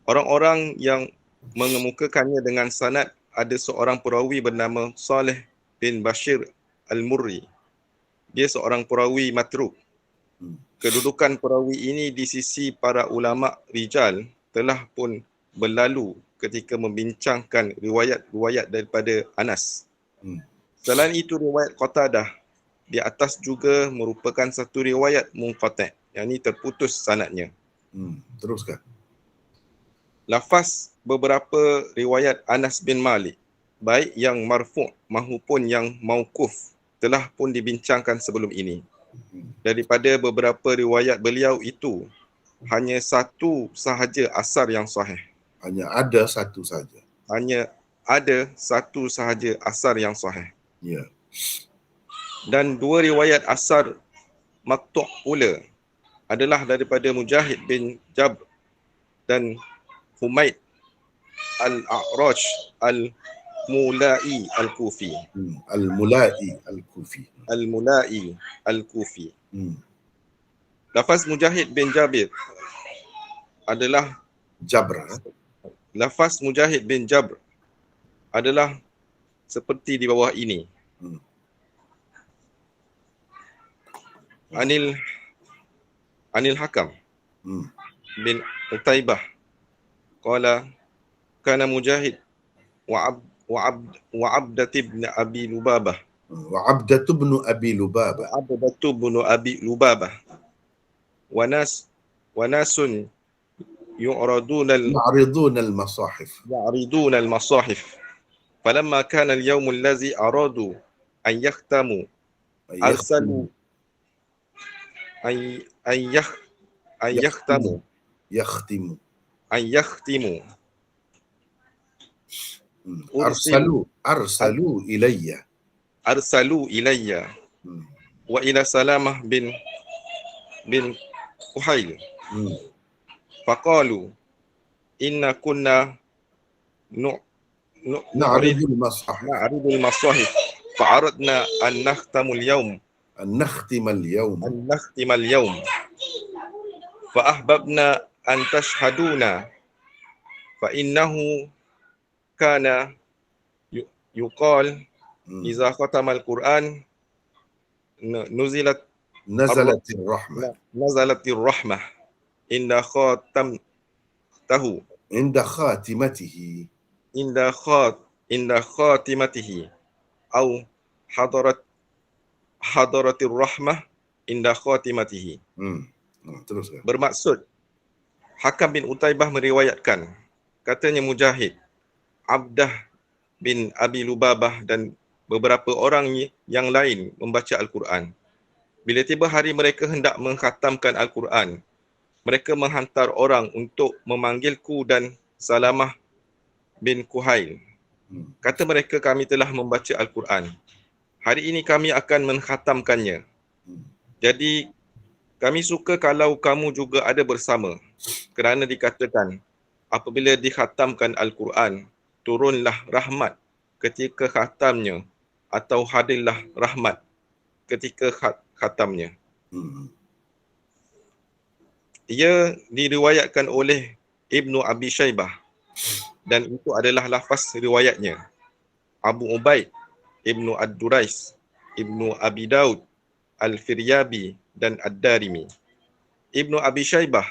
orang-orang yang mengemukakannya dengan sanad ada seorang perawi bernama Saleh bin Bashir Al-Murri. Dia seorang perawi matruk. Kedudukan perawi ini di sisi para ulama rijal telah pun berlalu ketika membincangkan riwayat-riwayat daripada Anas. Selain itu, riwayat Qatadah di atas juga merupakan satu riwayat munqati', yakni terputus sanadnya. Teruskan. Lafaz beberapa riwayat Anas bin Malik, baik yang marfu' maupun yang mauquf, telah pun dibincangkan sebelum ini. Daripada beberapa riwayat beliau itu, hanya satu sahaja asar yang sahih. Hanya ada satu saja. Asar yang sahih. Ya. Dan dua riwayat asar maqtu' pula adalah daripada Mujahid bin Jabr dan Humaid Al-A'raj Al-Mulai Al-Kufi. Al-Mulai Al-Kufi. Lafaz Mujahid bin Jabir adalah Lafaz Mujahid bin Jabr adalah seperti di bawah ini. Anil Hakam bin Utaibah qala kana Mujahid wa Abdat ibn Abi Lubabah wa nasun yu'raduna al-masahif falamma kana al-yawm allazi aradu an yakhtamu arsalu arsalu ilayya wa ila Salamah bin Uhail faqalu inna kunna na'ridul masahif fa'aradna an nakhtimal yawm fa ahbabna an tashhaduna fa innahu kana yuqal iza khatamal Quran nuzilat Nazalatir rahmah. nazalatir rahmah inda khatamtahu Inda khatimatihi. inda khatimatihi au hadaratir rahmah inda khatimatihi. Teruskan. Bermaksud, Hakam bin Utaibah meriwayatkan, katanya Mujahid, Abdah bin Abi Lubabah dan beberapa orang yang lain membaca Al-Quran. Bila tiba hari mereka hendak mengkhatamkan Al-Quran, mereka menghantar orang untuk memanggilku dan Salamah bin Kuhail. Kata mereka, kami telah membaca Al-Quran. Hari ini kami akan mengkhatamkannya. Jadi, kami suka kalau kamu juga ada bersama. Kerana dikatakan, apabila dikhatamkan Al-Quran, turunlah rahmat ketika khatamnya atau hadirlah rahmat ketika khatamnya. Ia diriwayatkan oleh Ibnu Abi Shaybah dan itu adalah lafaz riwayatnya. Abu Ubaid, Ibnu Ad-Durais, Ibnu Abi Daud, Al-Firyabi dan Ad-Darimi. Ibnu Abi Shaybah,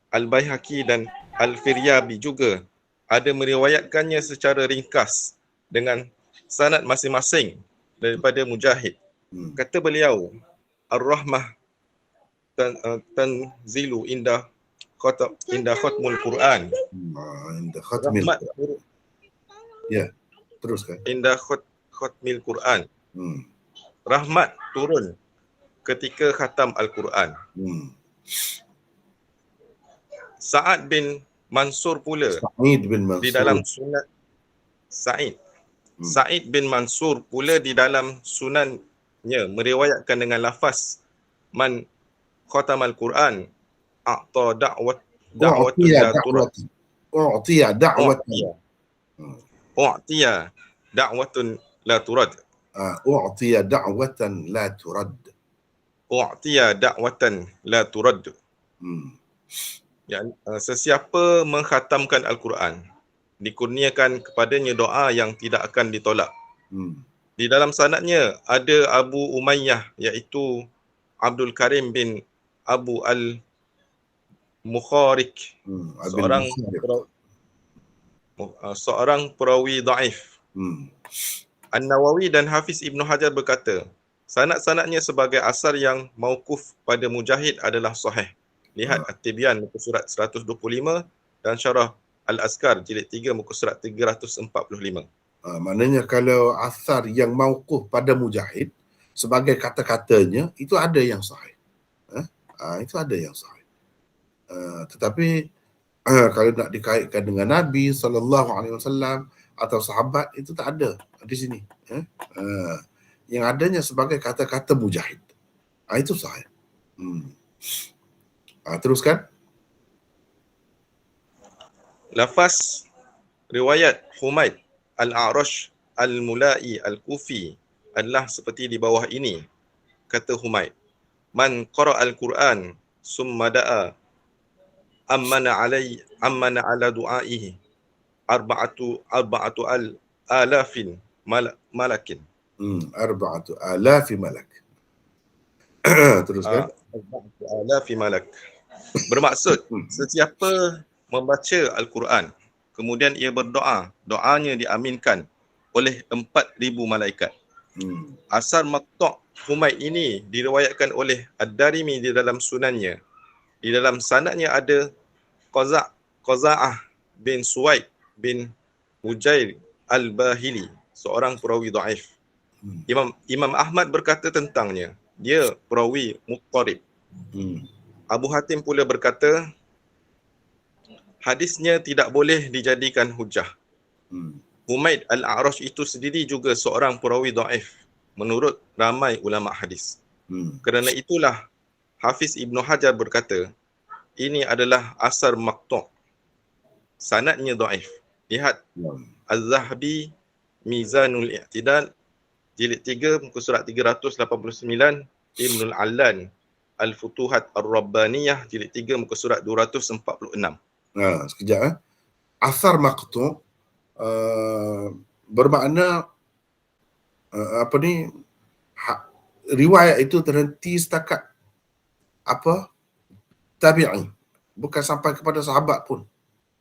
Al-Baihaqi dan Al-Firyabi juga ada meriwayatkannya secara ringkas dengan sanad masing-masing daripada Mujahid. Kata beliau, Ar-Rahmah tanzilu inda khatmul Quran. Inda khatmil Quran. Ya, teruskan. Inda khatmil Quran. Rahmat turun ketika khatam Al-Quran. Sa'ad bin Mansur pula di dalam sunat Sa'id bin Mansur pula di dalam sunannya meriwayatkan dengan lafaz man khatamal Quran a'ta da'watun la turad. U'tiya da'watan. U'tiya da'watun la turad. U'tiya da'watan la turad. U'tiya da'watan la turad. Sesiapa mengkhatamkan Al-Quran, dikurniakan kepadanya doa yang tidak akan ditolak. Di dalam sanadnya ada Abu Umayyah iaitu Abdul Karim bin Abu Al-Mukharik, seorang perawi dhaif. An-Nawawi dan Hafiz Ibnu Hajar berkata, sanad-sanadnya sebagai asar yang mauquf pada Mujahid adalah sahih. Lihat At-Tibyan muka surat 125 dan Syarah Al-Azkar jilid 3 muka surat 345. Maknanya kalau asar yang mauquf pada Mujahid sebagai kata-katanya itu ada yang sahih. Itu ada yang sahih. Tetapi kalau nak dikaitkan dengan Nabi SAW atau sahabat, itu tak ada di sini. Yang adanya sebagai kata-kata Mujahid. Itu sahih. Teruskan. Lafaz riwayat Humaid Al-A'rash Al-Mulai Al-Kufi adalah seperti di bawah ini. Kata Humaid, man qara al-Quran summa da'a ammana ala du'aihi arba'atu alafin malakin. Arba'atu alafi malak. Teruskan. Arba'atu alafi malak. Bermaksud, sesiapa membaca Al-Quran, kemudian ia berdoa, doanya diaminkan oleh 4,000 malaikat. Asar maqta' Humaid ini diriwayatkan oleh Ad-Darimi di dalam sunannya. Di dalam sanadnya ada Qaza'ah bin Suwaid bin Mujair Al-Bahili, seorang perawi dhaif. Imam Ahmad berkata tentangnya, dia perawi muqtarib. Abu Hatim pula berkata, hadisnya tidak boleh dijadikan hujah. Humaid Al-A'rash itu sendiri juga seorang perawi dhaif menurut ramai ulama hadis. Kerana itulah Hafiz Ibnu Hajar berkata, ini adalah asar maqtu'. Sanadnya dhaif. Lihat Az-Zahabi Mizanul I'tidal jilid 3 muka surat 389, Ibnul Allan Al-Futuhat Ar-Rabbaniyah jilid 3 muka surat 246. Sekejap. Asar maqtu' bermakna riwayat itu terhenti setakat tabi'in, bukan sampai kepada sahabat pun,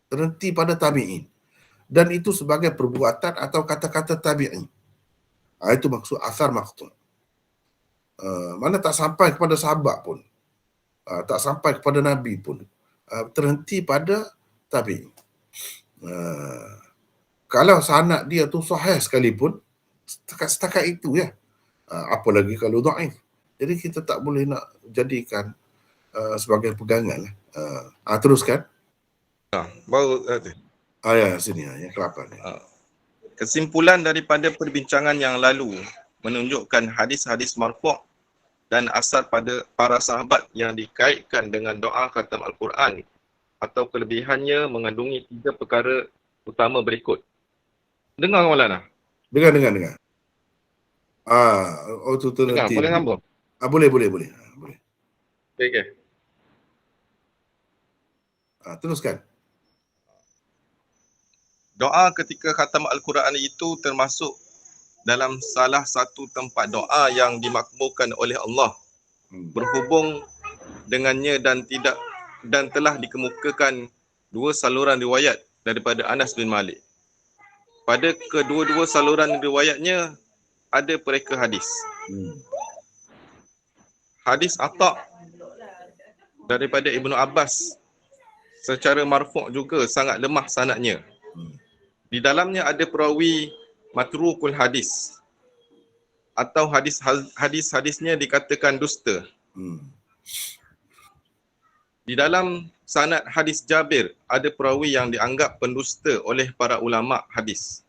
terhenti pada tabi'in, dan itu sebagai perbuatan atau kata-kata tabi'in. Itu maksud asar maqtu'. Mana tak sampai kepada sahabat pun, tak sampai kepada Nabi pun, terhenti pada tabi'in. Kalau sanad dia tu sahih sekalipun, setakat itu ya. Apalagi kalau dhaif. Jadi kita tak boleh nak jadikan sebagai pegangan. Teruskan. Baru Ya, sini yang ke-8 ni. Kesimpulan daripada perbincangan yang lalu menunjukkan hadis-hadis marfu' dan asar pada para sahabat yang dikaitkan dengan doa khatam Al-Quran atau kelebihannya mengandungi 3 perkara utama berikut. Dengar Maulana? Dengar. Tu Dengar, nanti. boleh sambung? Boleh. Okay. Teruskan. Doa ketika khatam Al-Quran itu termasuk dalam salah satu tempat doa yang dimakmurkan oleh Allah, berhubung dengannya dan telah dikemukakan 2 saluran riwayat daripada Anas bin Malik. Pada kedua-dua saluran riwayatnya ada pereka hadis. Hadis Atha daripada Ibnu Abbas secara marfu' juga sangat lemah sanadnya. Di dalamnya ada perawi matrukul hadis atau hadis-hadisnya dikatakan dusta. Di dalam sanad hadis Jabir ada perawi yang dianggap pendusta oleh para ulama hadis.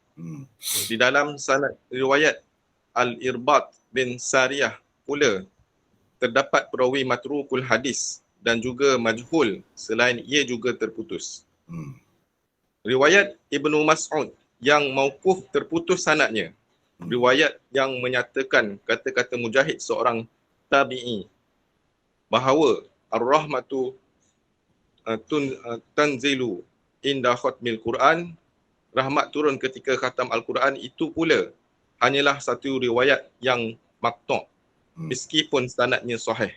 Di dalam sanad riwayat Al-Irbad bin Sariyah pula terdapat perawi matrukul hadis dan juga majhul, selain ia juga terputus. Riwayat Ibnu Mas'ud yang mauquf terputus sanadnya. Riwayat yang menyatakan kata-kata Mujahid seorang tabi'i bahawa ar-rahmatu tanzilu inda khatmil Quran, rahmat turun ketika khatam Al-Quran, itu pula hanyalah satu riwayat yang maqtu' meskipun sanadnya sahih.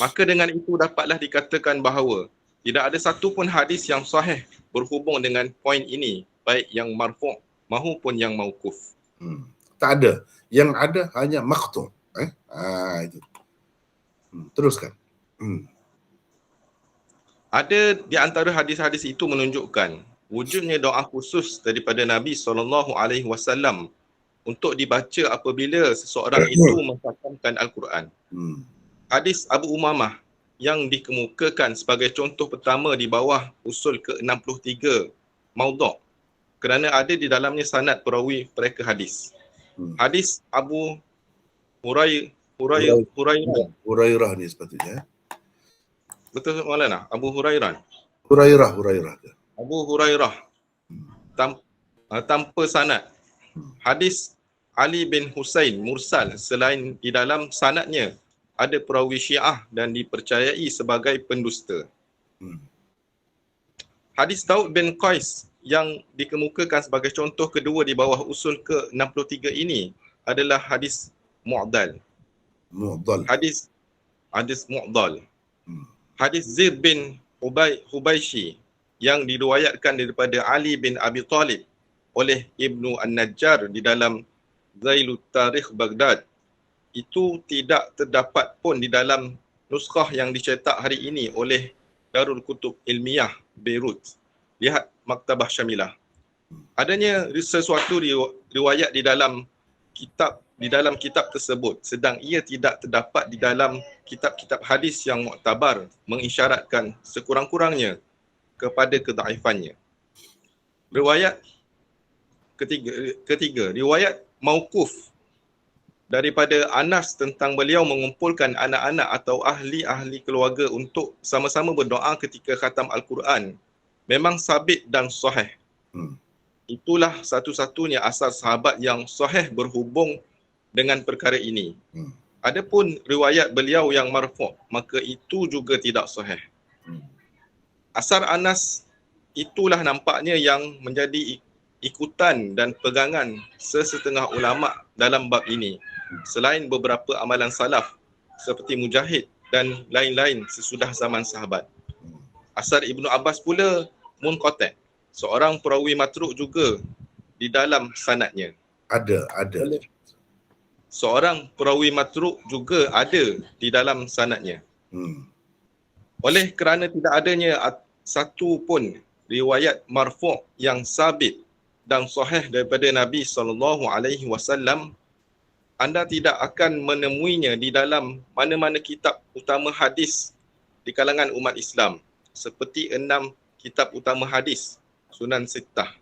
Maka dengan itu dapatlah dikatakan bahawa tidak ada satu pun hadis yang sahih berhubung dengan poin ini, baik yang marfu' maupun yang mauquf. Tak ada. Yang ada hanya maqtu'. Itu. Teruskan. Ada di antara hadis-hadis itu menunjukkan wujudnya doa khusus daripada Nabi SAW untuk dibaca apabila seseorang itu mengkhatamkan Al-Quran. Hadis Abu Umamah yang dikemukakan sebagai contoh pertama di bawah usul ke-63 maudhu' kerana ada di dalamnya sanad perawi pereka hadis. Hadis Abu Hurairah ni sepatutnya. Betul Maulana? Abu Hurairah. Abu Hurairah tanpa sanad. Hadis Ali bin Husain mursal, selain di dalam sanadnya ada perawi Syiah dan dipercayai sebagai pendusta. Hadis Daud bin Qais yang dikemukakan sebagai contoh kedua di bawah usul ke-63 ini adalah hadis mu'dal. Hadis mu'dal. Hadis Zaid bin Hubaishi yang diriwayatkan daripada Ali bin Abi Talib oleh Ibnu An-Najjar di dalam Zailut Tarikh Baghdad, itu tidak terdapat pun di dalam nuskhah yang dicetak hari ini oleh Darul Kutub Ilmiah Beirut. Lihat Maktabah Syamilah. Adanya sesuatu riwayat di dalam kitab tersebut, sedang ia tidak terdapat di dalam kitab-kitab hadis yang muktabar, mengisyaratkan sekurang-kurangnya kepada kedaifannya. Riwayat ketiga, riwayat mauquf daripada Anas tentang beliau mengumpulkan anak-anak atau ahli-ahli keluarga untuk sama-sama berdoa ketika khatam Al-Quran memang sabit dan sahih. Itulah satu-satunya asal sahabat yang sahih berhubung dengan perkara ini. Adapun riwayat beliau yang marfu', maka itu juga tidak sahih. Asar Anas itulah nampaknya yang menjadi ikutan dan pegangan sesetengah ulama dalam bab ini selain beberapa amalan salaf seperti Mujahid dan lain-lain sesudah zaman sahabat. Asar Ibnu Abbas pula munqati', seorang perawi matruk juga di dalam sanadnya. Ada. Seorang perawi matruk juga ada di dalam sanadnya. Oleh kerana tidak adanya satu pun riwayat marfu' yang sabit dan sahih daripada Nabi SAW, anda tidak akan menemuinya di dalam mana-mana kitab utama hadis di kalangan umat Islam, seperti 6 kitab utama hadis, Sunan Sittah,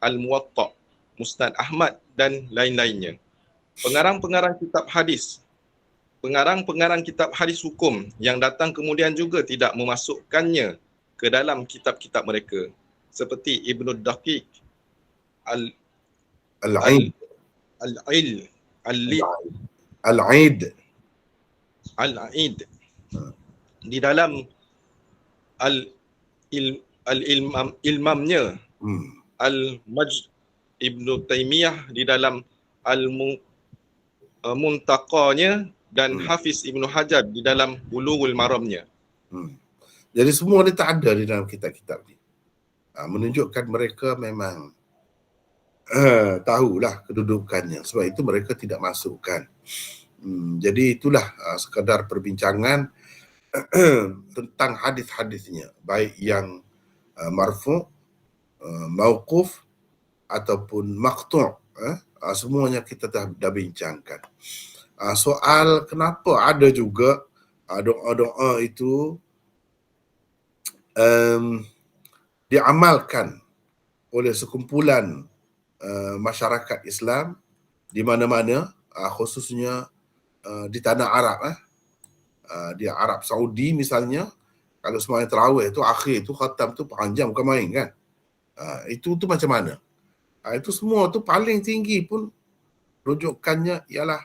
Al-Muwatta', Musnad Ahmad dan lain-lainnya. Pengarang-pengarang kitab hadis hukum yang datang kemudian juga tidak memasukkannya ke dalam kitab-kitab mereka, seperti Ibnu Daqiq Al-Aid. di dalam Al-Ilmamnya, Al-Majd Ibnu Taimiyah di dalam Al-Muntaqanya, dan Hafiz Ibnu Hajar di dalam Bulughul Maramnya. Jadi semua ni tak ada di dalam kitab-kitab ni. Menunjukkan mereka memang tahulah kedudukannya. Sebab itu mereka tidak masukkan. Jadi itulah sekadar perbincangan tentang hadis-hadisnya, baik yang marfu', mauquf ataupun maqtu'. Semuanya kita dah bincangkan. Soal kenapa ada juga doa-doa itu diamalkan oleh sekumpulan masyarakat Islam di mana-mana, khususnya di tanah Arab, di Arab Saudi misalnya. Kalau sembahyang tarawih tu akhir tu khatam tu panjang, bukan main kan. Itu macam mana? Itu semua tu paling tinggi pun rujukannya ialah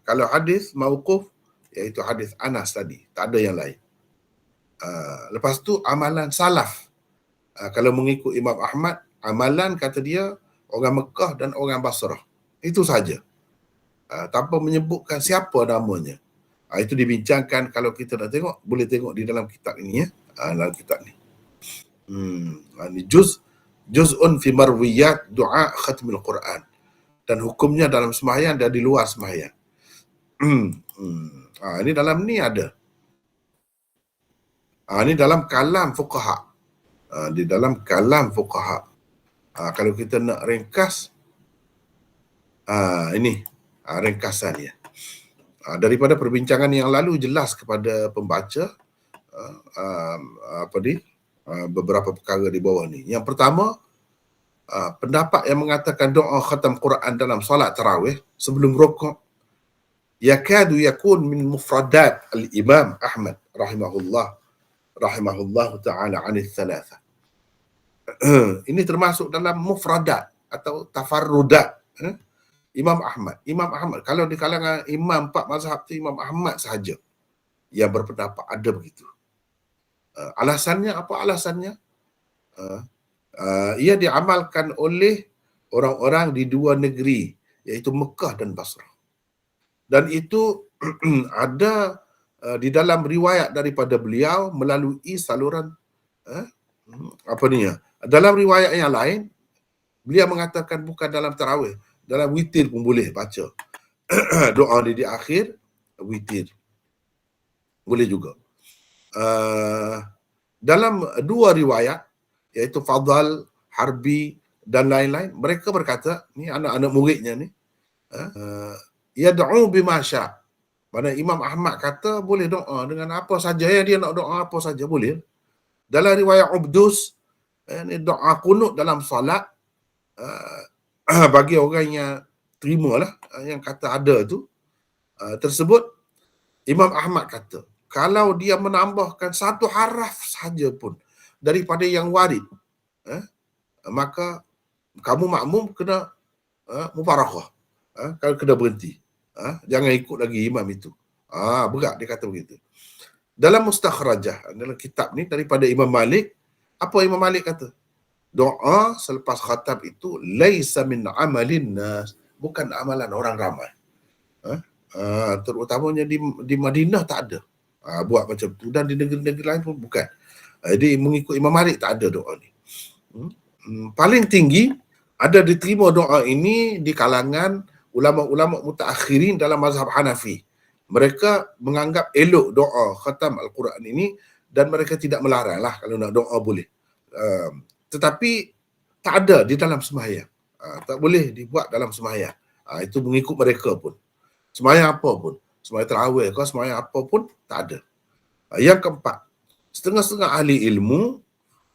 kalau hadis mauquf, iaitu hadis Anas tadi, tak ada yang lain. Lepas tu amalan salaf. Kalau mengikut Imam Ahmad, amalan kata dia orang Mekah dan orang Basrah. Itu saja. Tanpa menyebutkan siapa namanya. Itu dibincangkan. Kalau kita nak tengok, boleh tengok di dalam kitab ini, dalam kitab ni. Ini juz'un fi marwiyat du'a khatmil Quran. Dan hukumnya dalam sembahyang dan di luar sembahyang. Ini dalam ni ada. Ini dalam kalam fuqaha. Di dalam kalam fuqaha. Kalau kita nak ringkas, ini ringkasannya. Daripada perbincangan yang lalu jelas kepada pembaca beberapa perkara di bawah ni. Yang pertama, pendapat yang mengatakan doa khatam Quran dalam solat tarawih sebelum rukuk yakadu yakun min mufradat al-Imam Ahmad rahimahullah ta'ala anil thalatha. Ini termasuk dalam mufradat atau tafarrudat Imam Ahmad. Kalau di kalangan imam 4 mazhab tu, Imam Ahmad sahaja yang berpendapat ada begitu. Alasannya apa? Alasannya ia diamalkan oleh orang-orang di dua negeri, iaitu Mekah dan Basrah. Dan itu ada di dalam riwayat daripada beliau melalui saluran dalam riwayat yang lain beliau mengatakan bukan dalam tarawih, dalam witir pun boleh baca. Doa di akhir witir boleh juga. Dalam dua riwayat, iaitu Fadal, Harbi dan lain-lain, mereka berkata, ni anak-anak muridnya ni, yad'u bima sya'. Mana Imam Ahmad kata boleh doa dengan apa saja, dia nak doa apa saja boleh. Dalam riwayat Ubdus, ni doa kunut dalam solat, bagi orang yang terimalah, yang kata ada tu, tersebut, Imam Ahmad kata, kalau dia menambahkan satu haraf saja pun daripada yang warid, maka kamu makmum kena mubarakah, kalau kena berhenti, jangan ikut lagi imam itu. Berat dia kata begitu. Dalam mustakhrajah, dalam kitab ni daripada Imam Malik, apa Imam Malik kata? doa selepas khatam itu laisa min amalin nas, bukan amalan orang ramai. Terutamanya di Madinah tak ada buat macam tu, dan di negeri-negeri lain pun bukan. Jadi mengikut Imam Malik tak ada doa ni. Paling tinggi ada diterima doa ini di kalangan ulama-ulama mutaakhirin dalam mazhab Hanafi. Mereka menganggap elok doa khatam Al-Quran ini dan mereka tidak melarang lah kalau nak doa boleh. Tetapi tak ada di dalam sembahyang. Tak boleh dibuat dalam sembahyang. Itu mengikut mereka pun. Sembahyang apa pun. Sembahyang tarawih ke, sembahyang apa pun, tak ada. Yang keempat, setengah-setengah ahli ilmu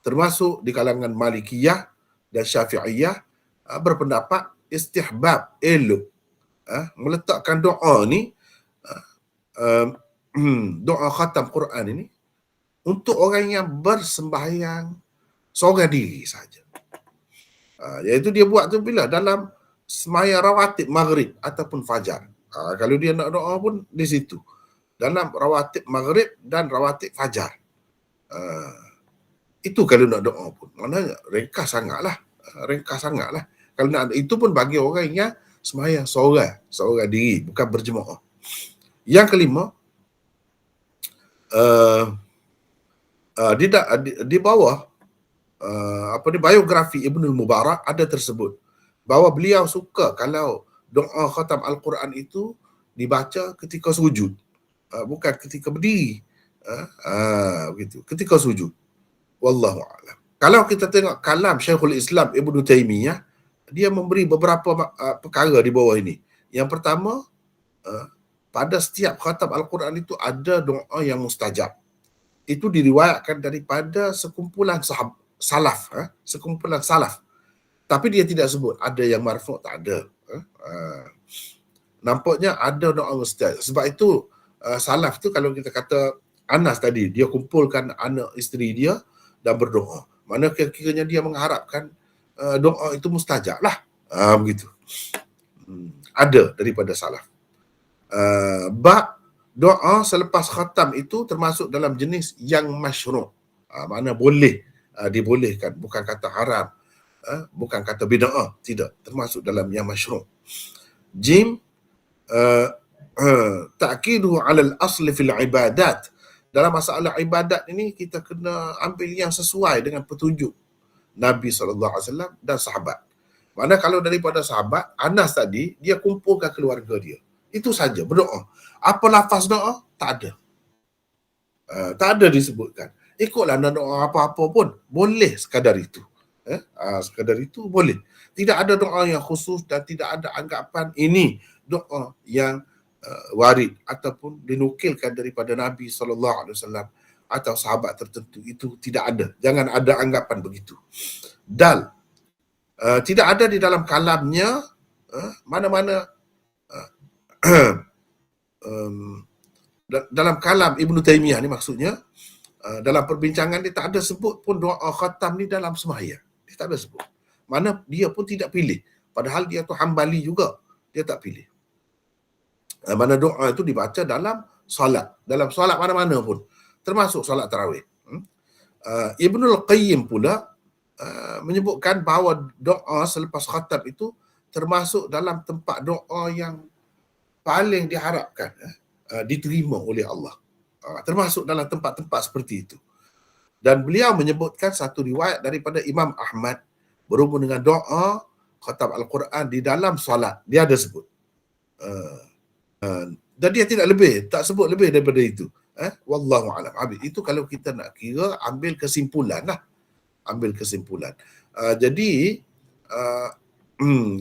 termasuk di kalangan Malikiyah dan Syafi'iyah berpendapat istihbab, elok meletakkan doa ni, doa khatam Quran ini untuk orang yang bersembahyang seorang diri saja. Iaitu dia buat tu bila dalam sembahyang rawatib maghrib ataupun fajar. Kalau dia nak doa pun di situ, dalam rawatib maghrib dan rawatib fajar. Itu kalau nak doa pun. Maknanya ringkas sangatlah. Kalau nak, itu pun bagi orang yang sembahyang seorang diri, bukan berjemaah. Yang kelima, di bawah biografi Ibnul Mubarak ada tersebut bahawa beliau suka kalau doa khatam Al-Quran itu dibaca ketika sujud, bukan ketika berdiri. Begitu, ketika sujud. Wallahu a'lam. Kalau kita tengok kalam Syekhul Islam Ibn Taymiyah, dia memberi beberapa perkara di bawah ini. Yang pertama, pada setiap khatam Al-Quran itu ada doa yang mustajab. Itu diriwayatkan daripada sekumpulan salaf, sekumpulan salaf. Tapi dia tidak sebut ada yang marfu', tak ada. Nampaknya ada doa mustajab. Sebab itu salaf tu, kalau kita kata Anas tadi, dia kumpulkan anak isteri dia dan berdoa. Mana kira-kiranya dia mengharapkan doa itu mustajab lah. Begitu. Ada daripada salaf. Doa selepas khatam itu termasuk dalam jenis yang masyru'. Mana boleh, dibolehkan. Bukan kata haram. Bukan kata bid'ah. Tidak. Termasuk dalam yang masyru'. Jim, ta'kiduhu alal asli fil ibadat. Dalam masalah ibadat ini, kita kena ambil yang sesuai dengan petunjuk Nabi SAW dan sahabat. Mana kalau daripada sahabat, Anas tadi, dia kumpulkan keluarga dia. Itu saja, berdoa. Apa lafaz doa? Tak ada. Tak ada disebutkan. Ikutlah nak doa apa-apa pun, boleh sekadar itu. Sekadar itu boleh. Tidak ada doa yang khusus dan tidak ada anggapan ini doa yang warid ataupun dinukilkan daripada Nabi SAW atau sahabat tertentu. Itu tidak ada. Jangan ada anggapan begitu. Dan tidak ada di dalam kalamnya mana-mana dalam kalam Ibn Taymiyah ni maksudnya, dalam perbincangan dia tak ada sebut pun doa khatam ni dalam sembahyang. Dia tak ada sebut. Mana dia pun tidak pilih. Padahal dia tu Hambali juga. Dia tak pilih. Mana doa itu dibaca dalam solat. Dalam solat mana-mana pun. Termasuk solat tarawih. Ibnul Qayyim pula menyebutkan bahawa doa selepas khatam itu termasuk dalam tempat doa yang paling diharapkan diterima oleh Allah. Termasuk dalam tempat-tempat seperti itu. Dan beliau menyebutkan satu riwayat daripada Imam Ahmad berhubung dengan doa khatam Al-Quran di dalam solat. Dia ada sebut. Dan dia tidak lebih, tak sebut lebih daripada itu. Wallahu a'lam. Itu kalau kita nak kira, ambil kesimpulan lah. Ambil kesimpulan. Jadi,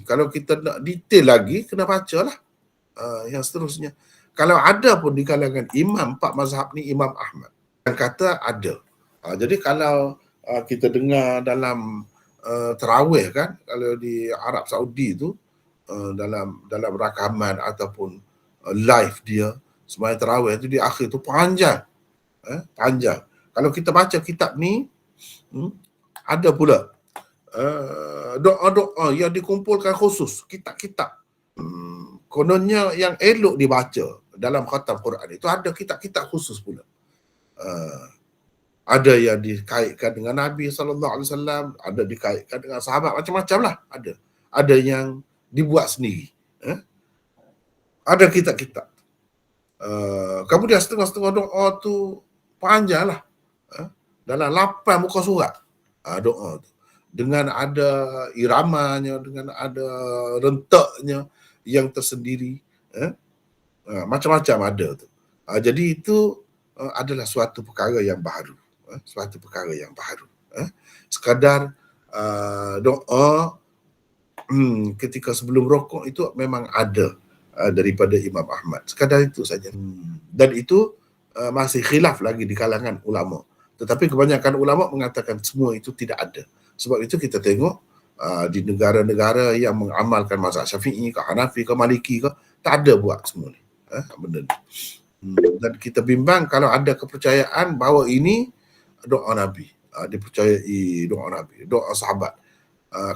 kalau kita nak detail lagi, kena baca lah. Yang seterusnya. Kalau ada pun di kalangan imam, 4 mazhab ni Imam Ahmad yang kata ada. Jadi kalau kita dengar dalam tarawih kan, kalau di Arab Saudi tu, dalam rakaman ataupun live dia, sembahyang tarawih tu di akhir tu panjang. Panjang. Kalau kita baca kitab ni, ada pula doa-doa yang dikumpulkan khusus, kitab-kitab. Kononnya yang elok dibaca dalam khatam Quran itu ada kitab-kitab khusus pula. ada yang dikaitkan dengan Nabi SAW, ada dikaitkan dengan sahabat, macam-macam lah ada. Ada yang dibuat sendiri. Ada kitab-kitab. Kemudian setengah-setengah doa tu panjang lah. Dalam 8 muka surat doa tu. Dengan ada iramanya, dengan ada rentaknya yang tersendiri. Macam-macam ada tu. Jadi itu adalah suatu perkara yang baru. Suatu perkara yang baru. Sekadar doa ketika sebelum rokok itu memang ada daripada Imam Ahmad. Sekadar itu saja. Dan itu masih khilaf lagi di kalangan ulama. Tetapi kebanyakan ulama mengatakan semua itu tidak ada. Sebab itu kita tengok di negara-negara yang mengamalkan mazhab Syafi'i ke Hanafi ke Maliki ke, tak ada buat semua ni. Benda ni. Dan kita bimbang kalau ada kepercayaan bahawa ini doa Nabi. Dipercayai doa Nabi, doa sahabat.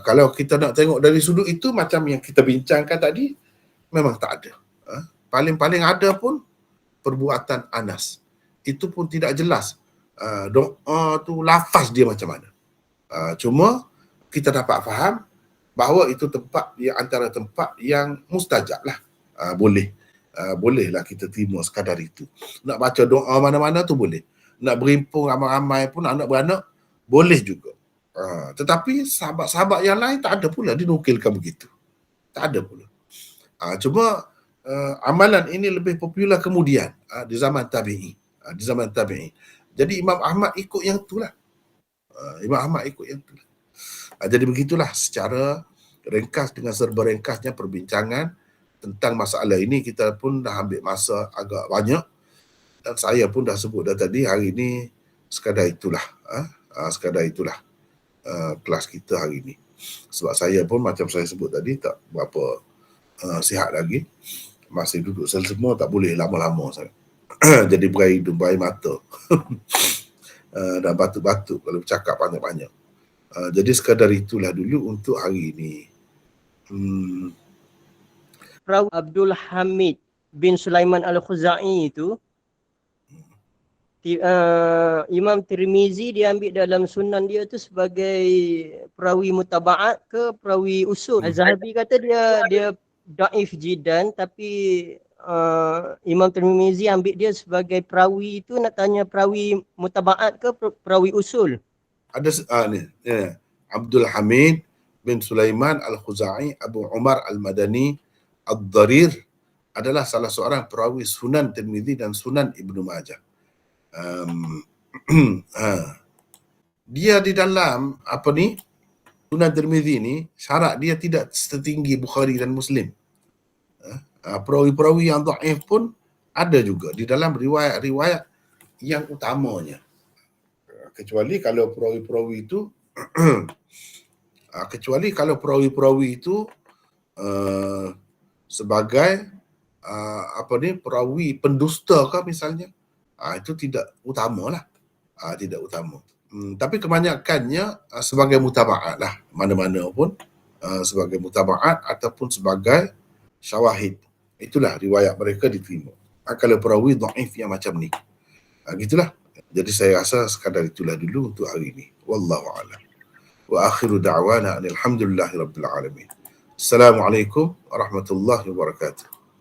Kalau kita nak tengok dari sudut itu, macam yang kita bincangkan tadi, memang tak ada. Paling-paling ada pun perbuatan Anas. Itu pun tidak jelas. Doa tu lafaz dia macam mana. Cuma kita dapat faham bahawa itu tempat yang antara tempat yang mustajab lah. Bolehlah kita terima sekadar itu. Nak baca doa mana-mana tu boleh. Nak berimpung ramai-ramai pun anak beranak boleh juga. Tetapi sahabat-sahabat yang lain tak ada pula dinukilkan begitu. Tak ada pula. Cuma amalan ini lebih popular kemudian di zaman tabi'i. Jadi Imam Ahmad ikut yang itulah. Jadi begitulah secara ringkas dengan serba ringkasnya perbincangan tentang masalah ini. Kita pun dah ambil masa agak banyak dan saya pun dah sebut dah tadi, hari ini sekadar itulah kelas kita hari ini. Sebab saya pun macam saya sebut tadi tak berapa sihat lagi, masih duduk sel semua, tak boleh lama-lama sangat. Jadi berair hidung, berair mata dan batuk-batuk kalau bercakap banyak-banyak. Jadi sekadar itulah dulu untuk hari ini. Perawi Abdul Hamid bin Sulaiman Al-Khuzai itu, Imam Tirmizi dia ambil dalam sunan dia tu sebagai perawi mutaba'at ke perawi usul. Az-Zahabi kata dia daif jiddan, tapi Imam Tirmizi ambil dia sebagai perawi itu. Nak tanya perawi mutaba'at ke perawi usul? Ada ni Abdul Hamid bin Sulaiman Al-Khuzai Abu Umar Al-Madani Ad-Darir adalah salah seorang perawi Sunan Tirmizi dan Sunan Ibnu Majah. Dia di dalam Sunan Tirmizi ni syarat dia tidak setinggi Bukhari dan Muslim. Perawi-perawi yang dhaif pun ada juga di dalam riwayat-riwayat yang utamanya. Kecuali kalau perawi-perawi itu sebagai perawi pendusta ke misalnya, itu tidak utama lah. Tidak utama. Tapi kebanyakannya sebagai mutaba'at lah. Mana-mana pun sebagai mutaba'at ataupun sebagai syawahid. Itulah riwayat mereka diterima. Kalau perawi dhaif yang macam ni. Gitulah. Jadi saya rasa sekadar itulah dulu untuk hari ini. Wallahu a'lam. Wa akhiru da'wana alhamdulillahi rabbil alamin. Assalamualaikum warahmatullahi wabarakatuh.